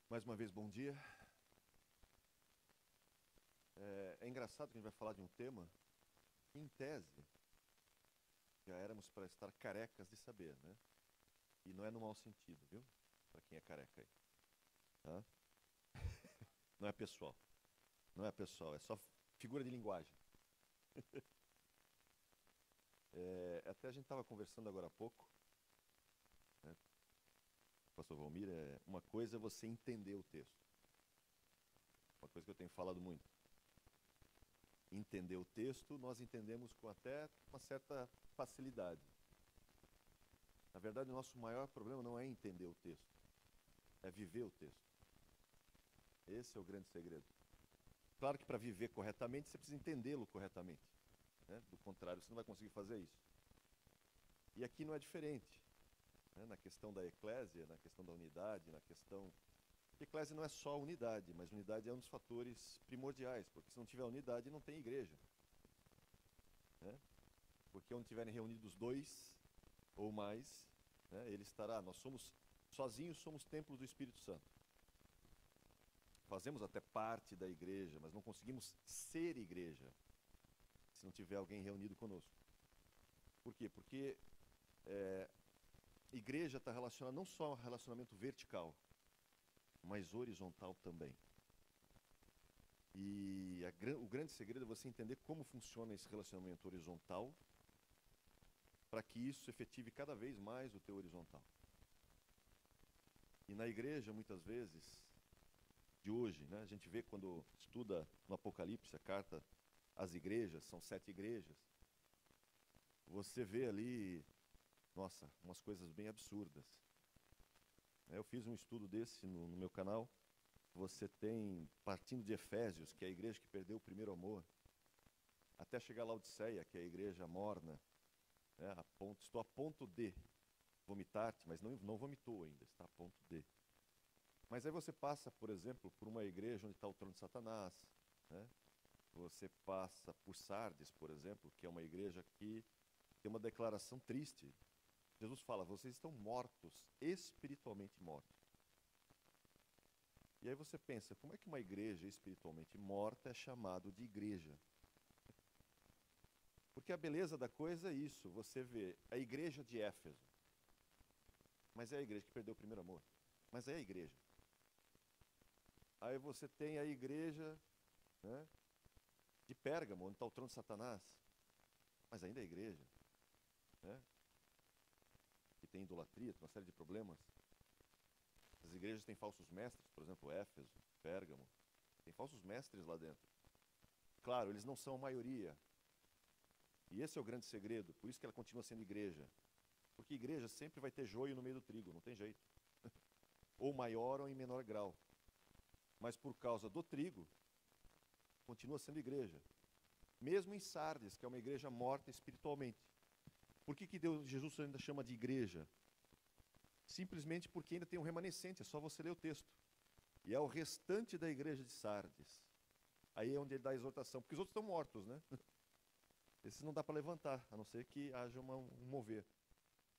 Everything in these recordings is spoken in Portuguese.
Mais uma vez, bom dia. É engraçado que a gente vai falar de um tema que, em tese, já éramos para estar carecas de saber, né? E não é no mau sentido, viu? Para quem é careca aí, tá? Não é pessoal. Não é pessoal, é só figura de linguagem. Até a gente estava conversando agora há pouco, né? Pastor Valmir, uma coisa é você entender o texto. Uma coisa que eu tenho falado muito. Entender o texto, nós entendemos com até uma certa facilidade. Na verdade, o nosso maior problema não é entender o texto, é viver o texto. Esse é o grande segredo. Claro que para viver corretamente, você precisa entendê-lo corretamente, né? Do contrário, você não vai conseguir fazer isso. E aqui não é diferente, né? Na questão da eclésia, na questão da unidade, na questão... Eclésia não é só unidade, mas unidade é um dos fatores primordiais, porque se não tiver unidade, não tem igreja, né? Porque onde estiverem reunidos dois ou mais, né, ele estará. Nós somos, sozinhos somos templos do Espírito Santo. Fazemos até parte da igreja, mas não conseguimos ser igreja se não tiver alguém reunido conosco. Por quê? Porque igreja está relacionada não só ao relacionamento vertical, mas horizontal também. E o grande segredo é você entender como funciona esse relacionamento horizontal para que isso efetive cada vez mais o teu horizontal. E na igreja, muitas vezes, de hoje, né, a gente vê quando estuda no Apocalipse, a carta às igrejas, são 7 igrejas, você vê ali, nossa, umas coisas bem absurdas. Eu fiz um estudo desse no meu canal. Você tem, partindo de Efésios, que é a igreja que perdeu o primeiro amor, até chegar a Laodiceia, que é a igreja morna, né, estou a ponto de vomitar-te, mas não vomitou ainda, está a ponto de. Mas aí você passa, por exemplo, por uma igreja onde está o trono de Satanás, né? Você passa por Sardes, por exemplo, que é uma igreja que tem uma declaração triste. Jesus fala: vocês estão mortos, espiritualmente mortos. E aí você pensa, como é que uma igreja espiritualmente morta é chamado de igreja? Porque a beleza da coisa é isso, você vê a igreja de Éfeso, mas é a igreja que perdeu o primeiro amor, mas é a igreja. Aí você tem a igreja, né, de Pérgamo, onde está o trono de Satanás, mas ainda é a igreja, né, que tem idolatria, tem uma série de problemas. As igrejas têm falsos mestres, por exemplo, Éfeso, Pérgamo, tem falsos mestres lá dentro. Claro, eles não são a maioria, e esse é o grande segredo, por isso que ela continua sendo igreja. Porque igreja sempre vai ter joio no meio do trigo, não tem jeito. Ou maior ou em menor grau. Mas por causa do trigo, continua sendo igreja. Mesmo em Sardes, que é uma igreja morta espiritualmente. Por que Deus, Jesus ainda chama de igreja? Simplesmente porque ainda tem um remanescente, é só você ler o texto. E é o restante da igreja de Sardes. Aí é onde ele dá a exortação, porque os outros estão mortos, né? Esses não dá para levantar, a não ser que haja um mover.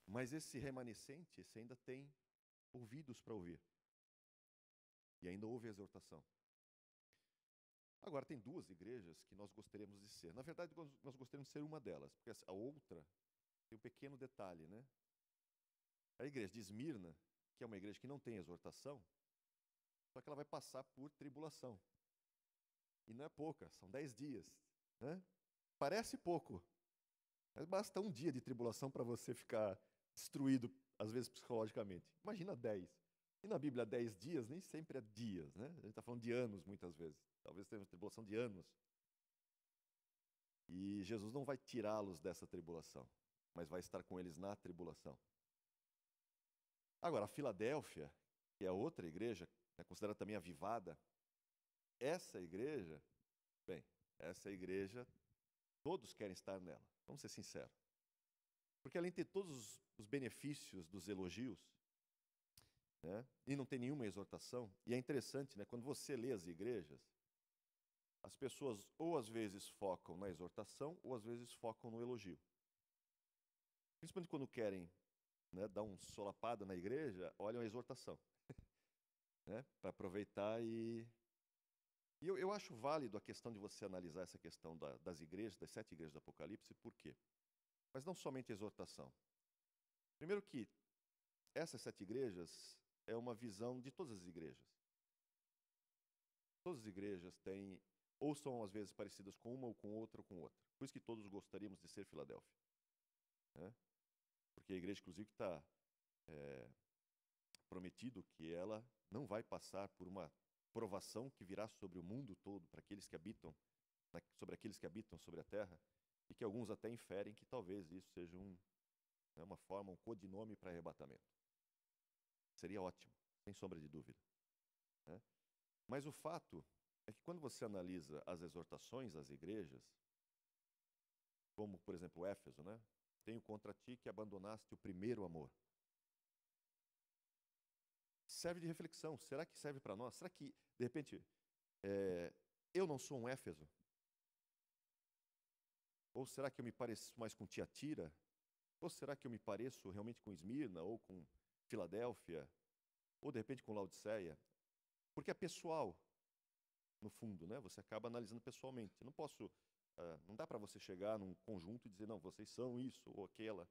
Mas esse remanescente, esse ainda tem ouvidos para ouvir. E ainda ouve a exortação. Agora, tem 2 igrejas que nós gostaríamos de ser. Na verdade, nós gostaríamos de ser uma delas, porque a outra tem um pequeno detalhe, né? A igreja de Esmirna, que é uma igreja que não tem exortação, só que ela vai passar por tribulação. E não é pouca, são 10 dias, né? Parece pouco, mas basta um dia de tribulação para você ficar destruído, às vezes psicologicamente. Imagina 10. E na Bíblia, 10 dias nem sempre é dias, né? A gente está falando de anos muitas vezes. Talvez tenha uma tribulação de anos. E Jesus não vai tirá-los dessa tribulação, mas vai estar com eles na tribulação. Agora, a Filadélfia, que é outra igreja, é considerada também avivada, essa igreja, bem, essa igreja, todos querem estar nela, vamos ser sinceros. Porque além de ter todos os benefícios dos elogios, né, e não tem nenhuma exortação, e é interessante, né, quando você lê as igrejas, as pessoas ou às vezes focam na exortação, ou às vezes focam no elogio. Principalmente quando querem, né, dar um solapada na igreja, olham a exortação. né, para aproveitar e eu acho válido a questão de você analisar essa questão das igrejas, das 7 igrejas do Apocalipse, por quê? Mas não somente a exortação. Primeiro que essas 7 igrejas é uma visão de todas as igrejas. Todas as igrejas têm, ou são às vezes parecidas com uma ou com outra ou com outra. Por isso que todos gostaríamos de ser Filadélfia, né? Porque a igreja, inclusive, está prometido que ela não vai passar por uma provação que virá sobre o mundo todo, para aqueles que habitam, sobre aqueles que habitam sobre a terra, e que alguns até inferem que talvez isso seja uma forma, um codinome para arrebatamento. Seria ótimo, sem sombra de dúvida, né? Mas o fato é que quando você analisa as exortações às igrejas, como, por exemplo, Éfeso, né? Tenho contra ti que abandonaste o primeiro amor. Serve de reflexão. Será que serve para nós? Será que, de repente, eu não sou um Éfeso? Ou será que eu me pareço mais com Tiatira? Ou será que eu me pareço realmente com Esmirna, ou com Filadélfia, ou de repente com Laodiceia? Porque é pessoal, no fundo, né? Você acaba analisando pessoalmente. Eu não posso, não dá para você chegar num conjunto e dizer, não, vocês são isso ou aquela.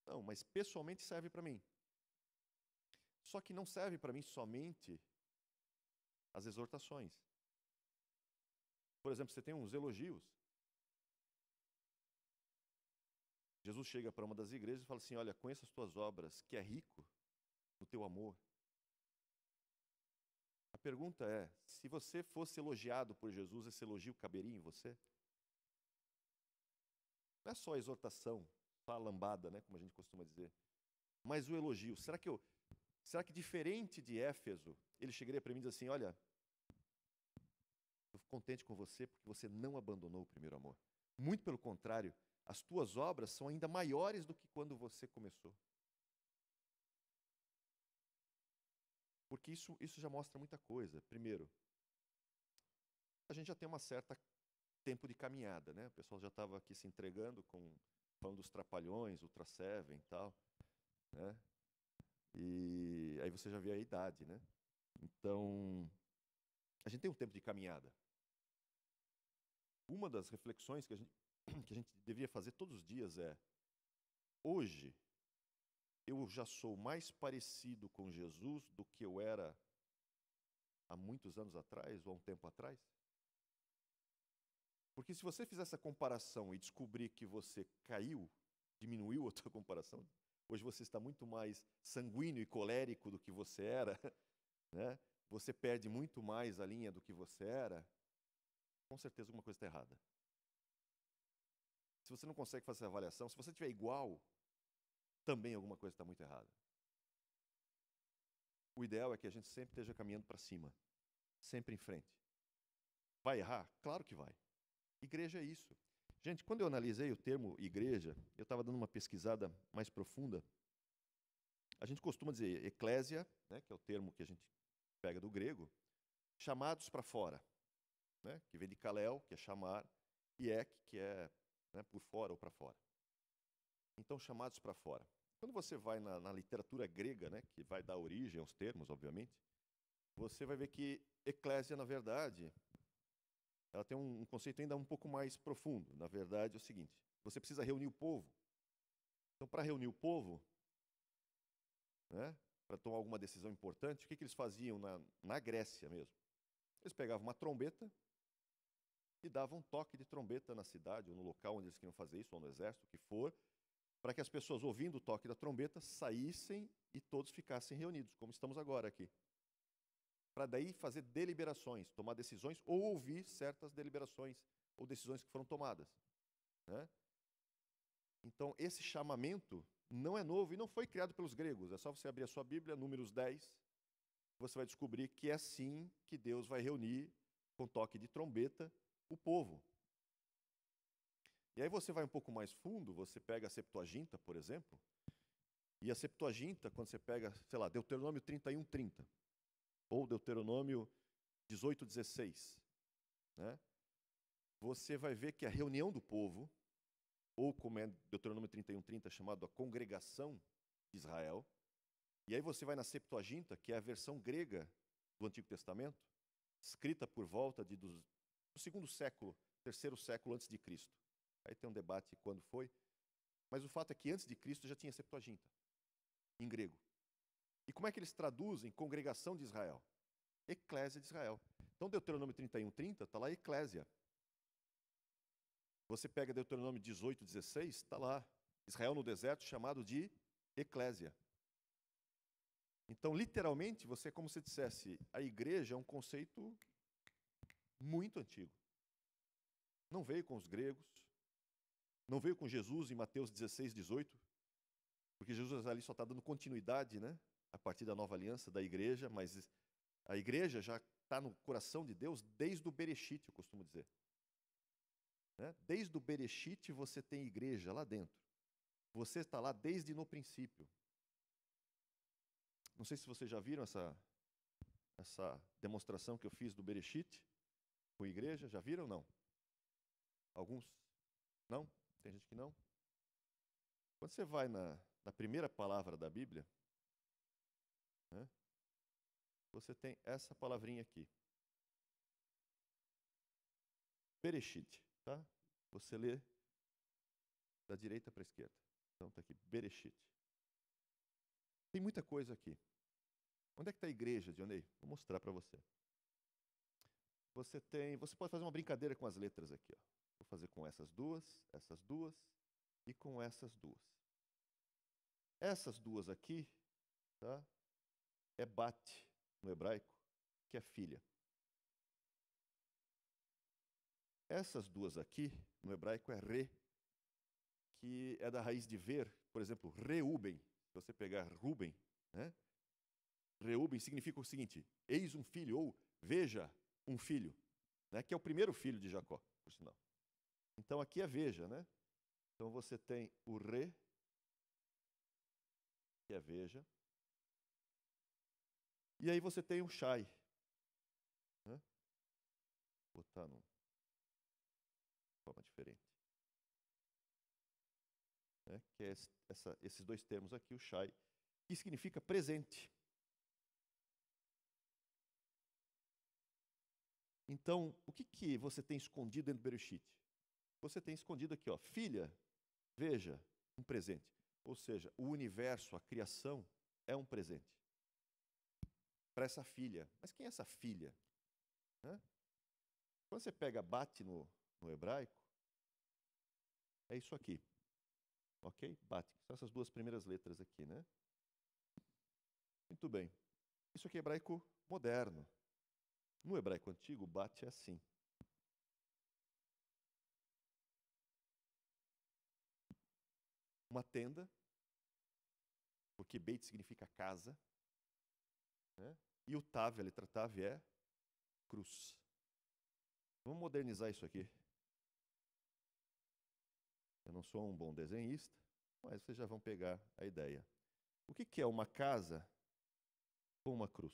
Não, mas pessoalmente serve para mim. Só que não serve para mim somente as exortações. Por exemplo, você tem uns elogios. Jesus chega para uma das igrejas e fala assim, olha, conheça as tuas obras, que é rico no teu amor. A pergunta é, se você fosse elogiado por Jesus, esse elogio caberia em você? Não é só a exortação, só a lambada, né, como a gente costuma dizer, mas o elogio. Será que diferente de Éfeso, ele chegaria para mim e diz assim, olha, eu fico contente com você porque você não abandonou o primeiro amor. Muito pelo contrário, as tuas obras são ainda maiores do que quando você começou. Porque isso já mostra muita coisa. Primeiro, a gente já tem uma certa tempo de caminhada, né? O pessoal já estava aqui se entregando, falando dos Trapalhões, Ultra Seven e tal, né? E aí você já vê a idade, né? Então, a gente tem um tempo de caminhada. Uma das reflexões que a gente deveria fazer todos os dias é: hoje eu já sou mais parecido com Jesus do que eu era há muitos anos atrás ou há um tempo atrás? Porque se você fizer essa comparação e descobrir que você caiu, diminuiu a tua comparação, hoje você está muito mais sanguíneo e colérico do que você era, né? Você perde muito mais a linha do que você era, com certeza alguma coisa está errada. Se você não consegue fazer essa avaliação, se você estiver igual, também alguma coisa está muito errada. O ideal é que a gente sempre esteja caminhando para cima, sempre em frente. Vai errar? Claro que vai. Igreja é isso. Gente, quando eu analisei o termo igreja, eu estava dando uma pesquisada mais profunda. A gente costuma dizer eclésia, né, que é o termo que a gente pega do grego, chamados para fora, né, que vem de kalel, que é chamar, e ek, que é, né, por fora ou para fora. Então, chamados para fora. Quando você vai na literatura grega, né, que vai dar origem aos termos, obviamente, você vai ver que eclésia, na verdade, ela tem um conceito ainda um pouco mais profundo. Na verdade, é o seguinte: você precisa reunir o povo. Então, para reunir o povo, né, para tomar alguma decisão importante, o que eles faziam na Grécia mesmo? Eles pegavam uma trombeta e davam um toque de trombeta na cidade, ou no local onde eles queriam fazer isso, ou no exército, o que for, para que as pessoas, ouvindo o toque da trombeta, saíssem e todos ficassem reunidos, como estamos agora aqui. Para daí fazer deliberações, tomar decisões, ou ouvir certas deliberações ou decisões que foram tomadas, né? Então, esse chamamento não é novo e não foi criado pelos gregos. É só você abrir a sua Bíblia, Números 10, você vai descobrir que é assim que Deus vai reunir, com toque de trombeta, o povo. E aí você vai um pouco mais fundo, você pega a Septuaginta, por exemplo, e a Septuaginta, quando você pega, sei lá, Deuteronômio 31:30, ou Deuteronômio 18:16, né? Você vai ver que a reunião do povo, ou como é Deuteronômio 31:30, chamado a congregação de Israel, e aí você vai na Septuaginta, que é a versão grega do Antigo Testamento, escrita por volta do segundo século, terceiro século antes de Cristo. Aí tem um debate quando foi, mas o fato é que antes de Cristo já tinha Septuaginta, em grego. E como é que eles traduzem congregação de Israel? Eclésia de Israel. Então, Deuteronômio 31:30 está lá Eclésia. Você pega Deuteronômio 18:16, está lá. Israel no deserto, chamado de Eclésia. Então, literalmente, você é como se dissesse, a igreja é um conceito muito antigo. Não veio com os gregos, não veio com Jesus em Mateus 16:18, porque Jesus ali só está dando continuidade, né, a partir da nova aliança da igreja, mas a igreja já está no coração de Deus desde o Bereshit, eu costumo dizer. Né? Desde o Bereshit você tem igreja lá dentro. Você está lá desde no princípio. Não sei se vocês já viram essa demonstração que eu fiz do Bereshit com a igreja. Já viram ou não? Alguns? Não? Tem gente que não? Quando você vai na primeira palavra da Bíblia, né, você tem essa palavrinha aqui. Bereshit, tá? Você lê da direita para a esquerda. Então está aqui, Bereshit. Tem muita coisa aqui. Onde é que está a igreja, Dionei? Vou mostrar para você. Você pode fazer uma brincadeira com as letras aqui, ó. Vou fazer com essas duas e com essas duas. Essas duas aqui, tá? É bat no hebraico, que é filha. Essas duas aqui, no hebraico, é re, que é da raiz de ver. Por exemplo, Reuben. Se você pegar Ruben, né? Reuben significa o seguinte: eis um filho, ou veja um filho, né? Que é o primeiro filho de Jacó, por sinal. Então aqui é veja, né? Então você tem o re, que é veja. E aí você tem o shai. Né? Vou botar de forma diferente. Né? Que é esses dois termos aqui, o shai, que significa presente. Então, o que você tem escondido dentro do Bereshit? Você tem escondido aqui, ó, filha, veja, um presente. Ou seja, o universo, a criação, é um presente para essa filha. Mas quem é essa filha? Né? Quando você pega bate no hebraico, é isso aqui. Ok? Bate. São essas duas primeiras letras aqui, né? Muito bem. Isso aqui é hebraico moderno. No hebraico antigo, bate é assim. Uma tenda, porque beit significa casa, né? E o tav, a letra tav, é cruz. Vamos modernizar isso aqui. Eu não sou um bom desenhista, mas vocês já vão pegar a ideia. O que é uma casa com uma cruz?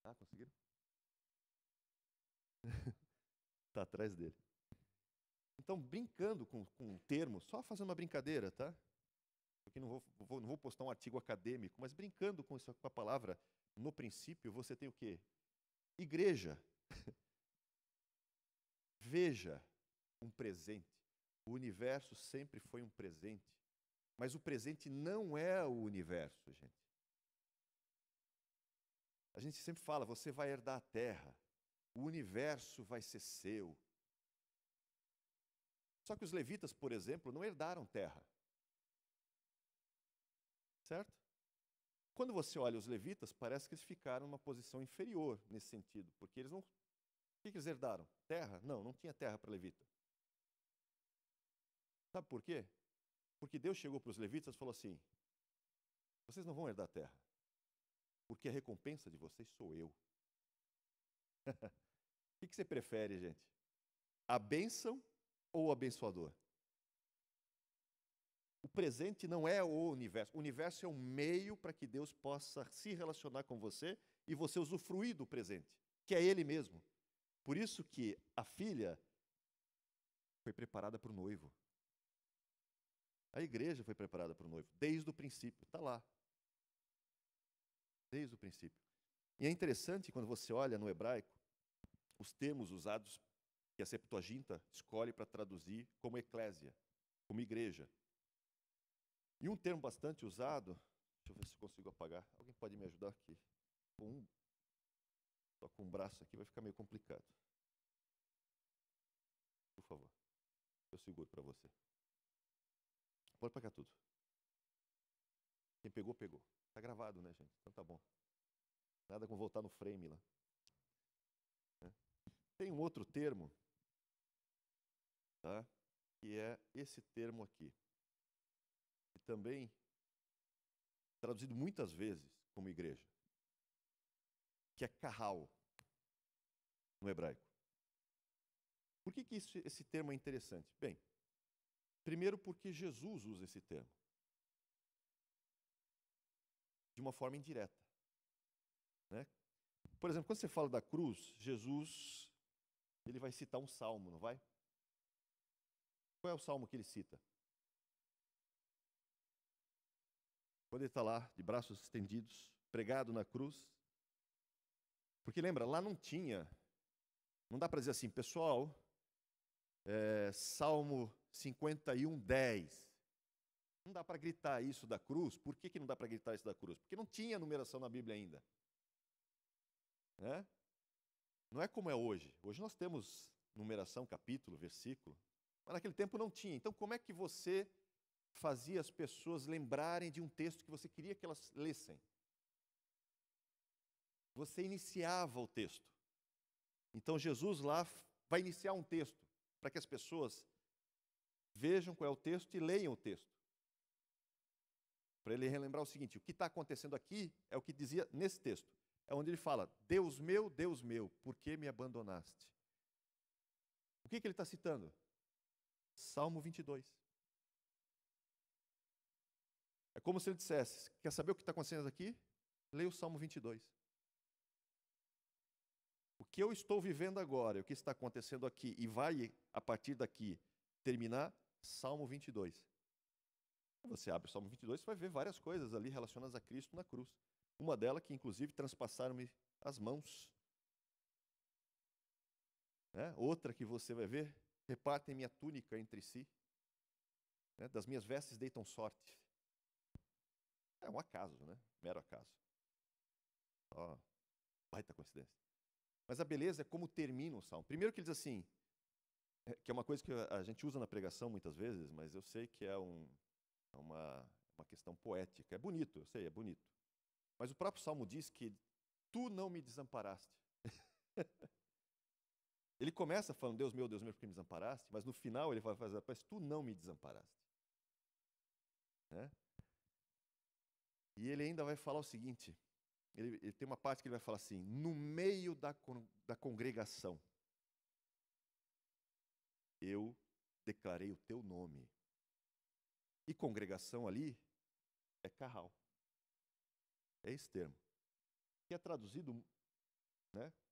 Ah, conseguiram? Está atrás dele. Então, brincando com um termo, só fazendo uma brincadeira, tá? Porque não vou postar um artigo acadêmico, mas brincando com a palavra, no princípio, você tem o quê? Igreja. Veja um presente. O universo sempre foi um presente. Mas o presente não é o universo, gente. A gente sempre fala, você vai herdar a terra. O universo vai ser seu. Só que os levitas, por exemplo, não herdaram terra. Certo? Quando você olha os levitas, parece que eles ficaram numa posição inferior nesse sentido, porque eles não... O que eles herdaram? Terra? Não, não tinha terra para levita. Sabe por quê? Porque Deus chegou para os levitas e falou assim, vocês não vão herdar terra, porque a recompensa de vocês sou eu. O que você prefere, gente? A bênção ou o abençoador? O presente não é o universo. O universo é um meio para que Deus possa se relacionar com você e você usufruir do presente, que é Ele mesmo. Por isso que a filha foi preparada para o noivo. A igreja foi preparada para o noivo, desde o princípio, está lá. Desde o princípio. E é interessante quando você olha no hebraico, os termos usados que a Septuaginta escolhe para traduzir como eclésia, como igreja. E um termo bastante usado, deixa eu ver se eu consigo apagar. Alguém pode me ajudar aqui? Só com um braço aqui vai ficar meio complicado. Por favor, eu seguro para você. Pode pagar tudo. Quem pegou, pegou. Está gravado, né, gente? Então tá bom. Nada com voltar no frame lá. Tem um outro termo, tá? Que é esse termo aqui. E também traduzido muitas vezes como igreja, que é kahal no hebraico. Por que esse termo é interessante? Bem, primeiro porque Jesus usa esse termo de uma forma indireta, né? Por exemplo, quando você fala da cruz, Jesus ele vai citar um salmo, não vai? Qual é o salmo que ele cita? Quando ele está lá, de braços estendidos, pregado na cruz. Porque lembra, lá não tinha, não dá para dizer assim, pessoal, Salmo 51, 10. Não dá para gritar isso da cruz. Por que não dá para gritar isso da cruz? Porque não tinha numeração na Bíblia ainda. Né? Não é como é hoje. Hoje nós temos numeração, capítulo, versículo. Mas naquele tempo não tinha. Então como é que você fazia as pessoas lembrarem de um texto que você queria que elas lessem? Você iniciava o texto. Então Jesus lá vai iniciar um texto para que as pessoas vejam qual é o texto e leiam o texto. Para ele relembrar o seguinte, o que está acontecendo aqui é o que dizia nesse texto. É onde ele fala, Deus meu, por que me abandonaste? O que ele está citando? Salmo 22. É como se ele dissesse, quer saber o que está acontecendo aqui? Leia o Salmo 22. O que eu estou vivendo agora, o que está acontecendo aqui, e vai, a partir daqui, terminar, Salmo 22. Você abre o Salmo 22, você vai ver várias coisas ali relacionadas a Cristo na cruz. Uma delas que, inclusive, transpassaram-me as mãos. Outra que você vai ver, repartem minha túnica entre si. Das minhas vestes deitam sorte. É um acaso, né? Mero acaso. Baita coincidência. Mas a beleza é como termina o Salmo. Primeiro que ele diz assim, que é uma coisa que a gente usa na pregação muitas vezes, mas eu sei que é uma questão poética. É bonito, eu sei, é bonito. Mas o próprio Salmo diz que tu não me desamparaste. Ele começa falando, Deus meu, por que me desamparaste? Mas no final ele vai fazer, mas tu não me desamparaste. E ele ainda vai falar o seguinte, ele tem uma parte que ele vai falar assim, no meio da congregação, eu declarei o teu nome. E congregação ali é carral. É esse termo. Que é traduzido,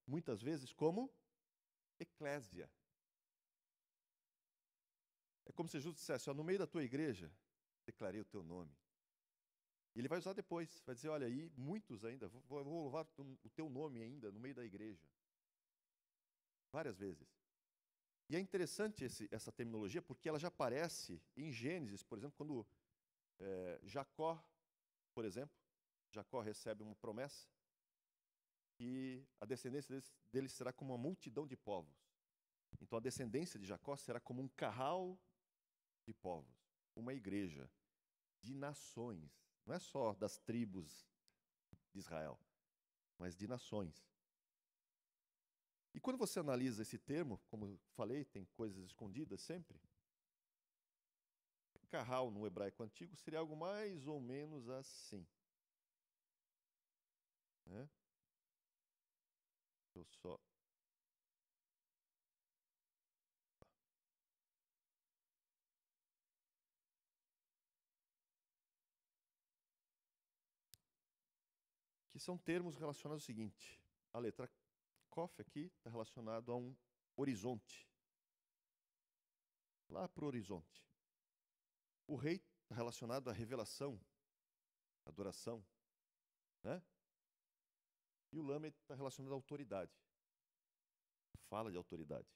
muitas vezes como eclésia. É como se Jesus dissesse, no meio da tua igreja, declarei o teu nome. E ele vai usar depois, vai dizer, olha aí, muitos ainda, vou louvar o teu nome ainda no meio da igreja. Várias vezes. E é interessante essa terminologia, porque ela já aparece em Gênesis, por exemplo, quando Jacó, por exemplo, Jacó recebe uma promessa e a descendência dele será como uma multidão de povos. Então a descendência de Jacó será como um carral de povos, uma igreja de nações. Não é só das tribos de Israel, mas de nações. E quando você analisa esse termo, como falei, tem coisas escondidas sempre. Carral no hebraico antigo seria algo mais ou menos assim. Eu só... Que são termos relacionados ao seguinte. A letra Kof aqui está relacionado a um horizonte. Lá para o horizonte. O rei está relacionado à revelação, adoração, né? E o Lamed está relacionado à autoridade. Fala de autoridade.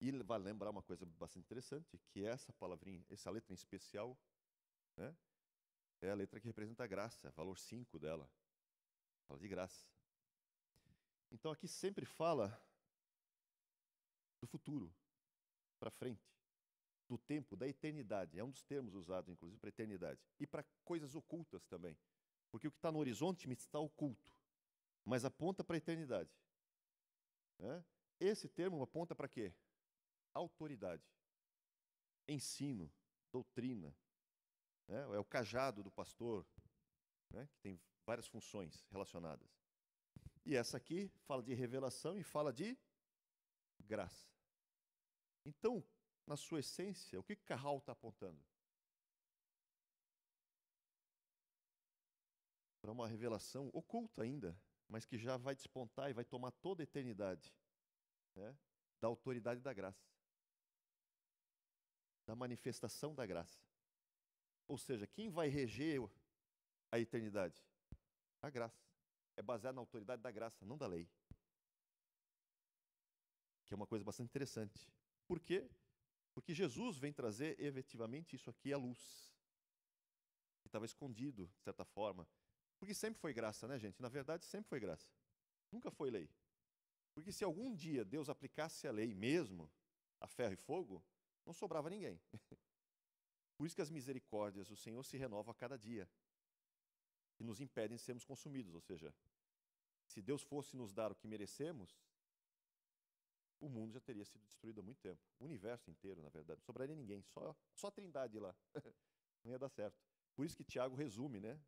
E vale lembrar uma coisa bastante interessante, que essa palavrinha, essa letra em especial, né, é a letra que representa a graça, valor 5 dela. Fala de graça. Então aqui sempre fala do futuro, para frente, do tempo, da eternidade. É um dos termos usados, inclusive, para eternidade. E para coisas ocultas também. Porque o que está no horizonte me está oculto, mas aponta para a eternidade. Né? Esse termo aponta para quê? Autoridade, ensino, doutrina. Né? É o cajado do pastor, né? Que tem várias funções relacionadas. E essa aqui fala de revelação e fala de graça. Então, na sua essência, o que Carral está apontando? Para uma revelação oculta ainda, mas que já vai despontar e vai tomar toda a eternidade, né? Da autoridade da graça, da manifestação da graça. Ou seja, quem vai reger a eternidade? A graça. É baseado na autoridade da graça, não da lei. Que é uma coisa bastante interessante. Por quê? Porque Jesus vem trazer efetivamente isso aqui à luz. Que estava escondido, de certa forma. Porque sempre foi graça, né, gente? Na verdade, sempre foi graça. Nunca foi lei. Porque se algum dia Deus aplicasse a lei mesmo, a ferro e fogo, não sobrava ninguém. Por isso que as misericórdias do Senhor se renovam a cada dia. E nos impedem de sermos consumidos. Ou seja, se Deus fosse nos dar o que merecemos, o mundo já teria sido destruído há muito tempo. O universo inteiro, na verdade. Não sobraria ninguém, só a Trindade lá. Não ia dar certo. Por isso que Tiago resume, né?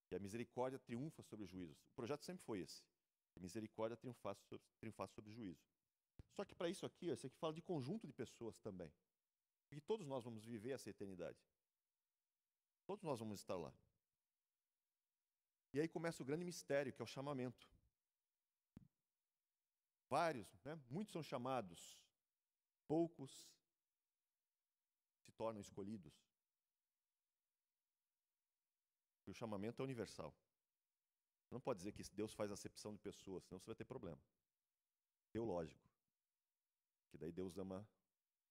Que a misericórdia triunfa sobre o juízo. O projeto sempre foi esse. A misericórdia triunfar sobre o juízo. Só que para isso aqui, isso aqui fala de conjunto de pessoas também. Porque todos nós vamos viver essa eternidade. Todos nós vamos estar lá. E aí começa o grande mistério, que é o chamamento. Vários, né? Muitos são chamados, poucos se tornam escolhidos. E o chamamento é universal. Você não pode dizer que Deus faz acepção de pessoas, senão você vai ter problema. Teológico. Que daí Deus ama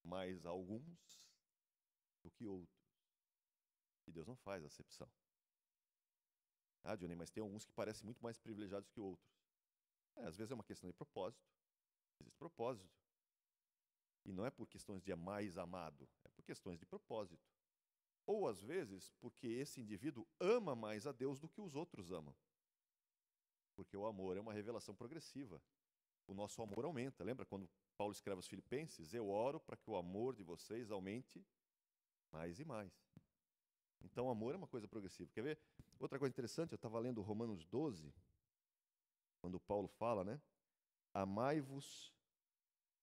mais alguns do que outros. E Deus não faz acepção. Ah, Johnny, mas tem alguns que parecem muito mais privilegiados que outros. Às vezes é uma questão de propósito. Existe propósito. E não é por questões de mais amado, é por questões de propósito. Ou às vezes porque esse indivíduo ama mais a Deus do que os outros amam. Porque o amor é uma revelação progressiva. O nosso amor aumenta. Lembra quando Paulo escreve aos Filipenses? Eu oro para que o amor de vocês aumente mais e mais. Então, o amor é uma coisa progressiva. Quer ver? Outra coisa interessante, eu estava lendo Romanos 12, quando Paulo fala, né? Amai-vos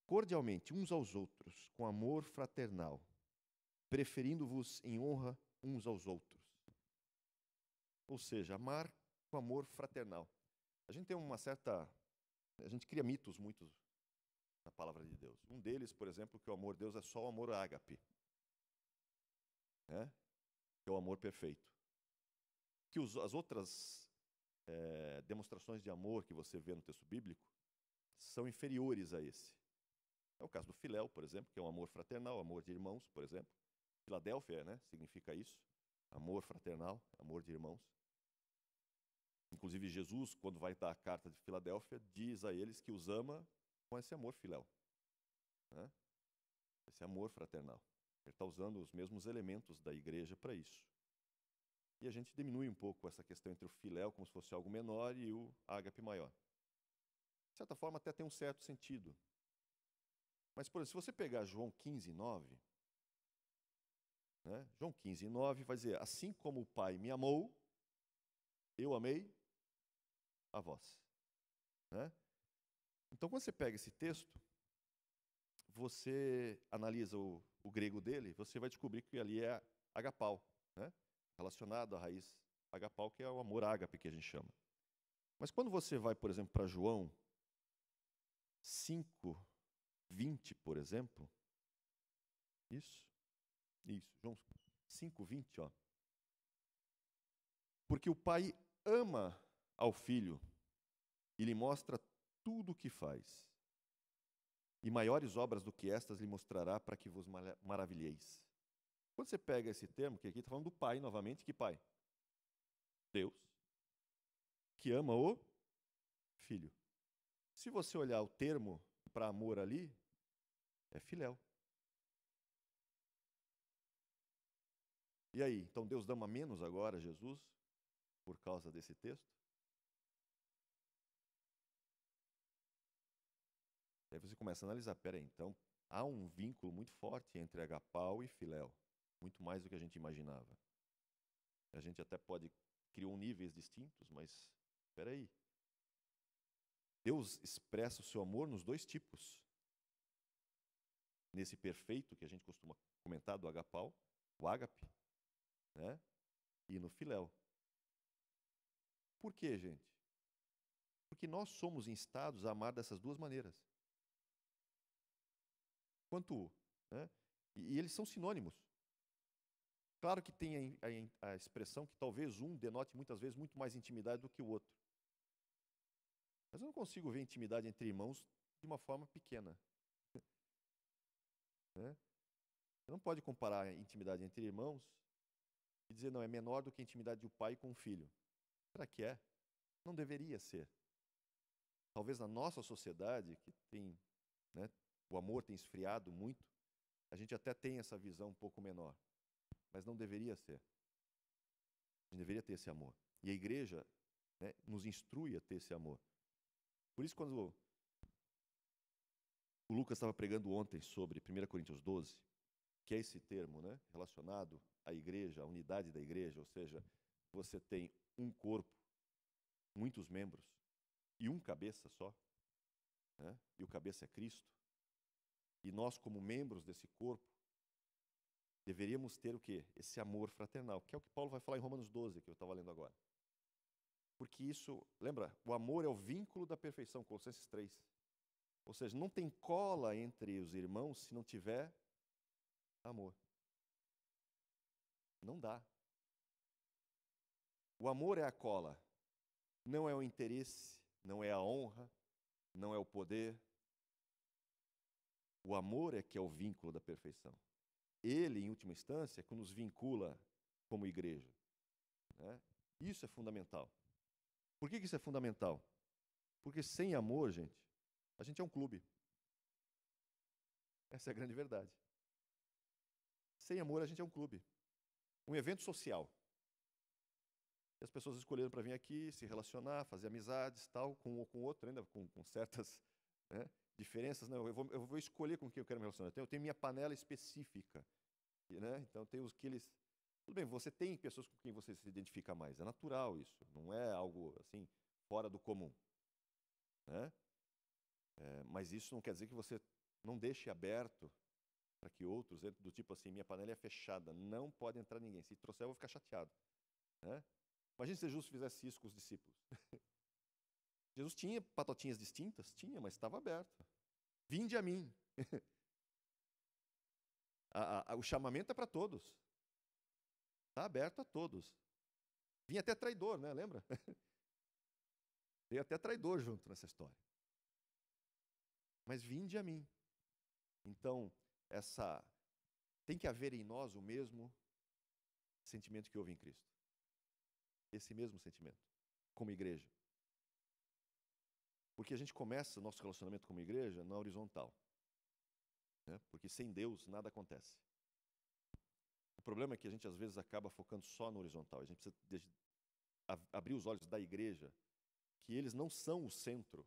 cordialmente uns aos outros, com amor fraternal, preferindo-vos em honra uns aos outros. Ou seja, amar com amor fraternal. A gente tem uma certa... A gente cria mitos muito na palavra de Deus. Um deles, por exemplo, que o amor de Deus é só o amor ágape. Né? Que é o amor perfeito. Que as outras demonstrações de amor que você vê no texto bíblico são inferiores a esse. É o caso do filéu, por exemplo, que é um amor fraternal, amor de irmãos, por exemplo. Filadélfia, né, significa isso. Amor fraternal, amor de irmãos. Inclusive, Jesus, quando vai dar a carta de Filadélfia, diz a eles que os ama com esse amor filéu. Né? Esse amor fraternal. Ele está usando os mesmos elementos da igreja para isso. E a gente diminui um pouco essa questão entre o filéu, como se fosse algo menor, e o ágape maior. De certa forma, até tem um certo sentido. Mas, por exemplo, se você pegar João 15, 9, né? João 15, 9 vai dizer, assim como o Pai me amou, eu amei a vós. Né? Então, quando você pega esse texto, você analisa o grego dele, você vai descobrir que ali é agapau, né? Relacionado à raiz agapau, que é o amor ágape que a gente chama. Mas quando você vai, por exemplo, para João 5, 20, por exemplo, isso, Isso, João 5:20, ó. Porque o Pai ama ao Filho e lhe mostra tudo o que faz. E maiores obras do que estas lhe mostrará para que vos maravilheis. Quando você pega esse termo, que aqui está falando do Pai novamente, que Pai? Deus, que ama o Filho. Se você olhar o termo para amor ali, é filéu. E aí, então Deus ama menos agora Jesus, por causa desse texto? Aí você começa a analisar, peraí, então há um vínculo muito forte entre agapau e filéu, muito mais do que a gente imaginava. A gente até pode criar níveis distintos, mas peraí. Deus expressa o seu amor nos dois tipos. Nesse perfeito que a gente costuma comentar do agapau, o ágape, né? E no filéu. Por quê, gente? Porque nós somos instados a amar dessas duas maneiras. Quanto, né? E eles são sinônimos. Claro que tem a expressão que talvez um denote muitas vezes muito mais intimidade do que o outro. Mas eu não consigo ver intimidade entre irmãos de uma forma pequena. Né? Você não pode comparar a intimidade entre irmãos e dizer, não, é menor do que a intimidade de um pai com um filho. Será que é? Não deveria ser. Talvez na nossa sociedade, que tem, né, o amor tem esfriado muito, a gente até tem essa visão um pouco menor. Mas não deveria ser. A gente deveria ter esse amor. E a igreja, né, nos instrui a ter esse amor. Por isso, quando o Lucas estava pregando ontem sobre 1 Coríntios 12, que é esse termo, né, relacionado à igreja, à unidade da igreja, ou seja, você tem um corpo, muitos membros e um cabeça só, né, e o cabeça é Cristo. E nós, como membros desse corpo, deveríamos ter o quê? Esse amor fraternal, que é o que Paulo vai falar em Romanos 12, que eu estava lendo agora. Porque isso, lembra, o amor é o vínculo da perfeição, Colossenses 3. Ou seja, não tem cola entre os irmãos se não tiver amor. Não dá. O amor é a cola, não é o interesse, não é a honra, não é o poder. O amor é que é o vínculo da perfeição. Ele, em última instância, é que nos vincula como igreja. Né? Isso é fundamental. Por que isso é fundamental? Porque sem amor, gente, a gente é um clube. Essa é a grande verdade. Sem amor, a gente é um clube. Um evento social. E as pessoas escolheram para vir aqui, se relacionar, fazer amizades, tal, com um ou com o outro, ainda com certas, né, diferenças. Não, eu vou escolher com quem eu quero me relacionar. Eu tenho minha panela específica. Né? Então, tem os que eles... Tudo bem, você tem pessoas com quem você se identifica mais. É natural isso. Não é algo, assim, fora do comum. Né? Mas isso não quer dizer que você não deixe aberto para que outros, do tipo assim, minha panela é fechada, não pode entrar ninguém. Se trouxer, eu vou ficar chateado. Né? Imagina se Jesus fizesse isso com os discípulos. Jesus tinha patotinhas distintas? Tinha, mas estava aberto. Vinde a mim. O chamamento é para todos. Está aberto a todos. Vinha até traidor, né? Lembra? Veio até traidor junto nessa história. Mas vinde a mim. Então, tem que haver em nós o mesmo sentimento que houve em Cristo. Esse mesmo sentimento, como igreja. Porque a gente começa o nosso relacionamento como igreja na horizontal. Né? Porque sem Deus nada acontece. O problema é que a gente às vezes acaba focando só no horizontal. A gente precisa abrir os olhos da igreja, que eles não são o centro,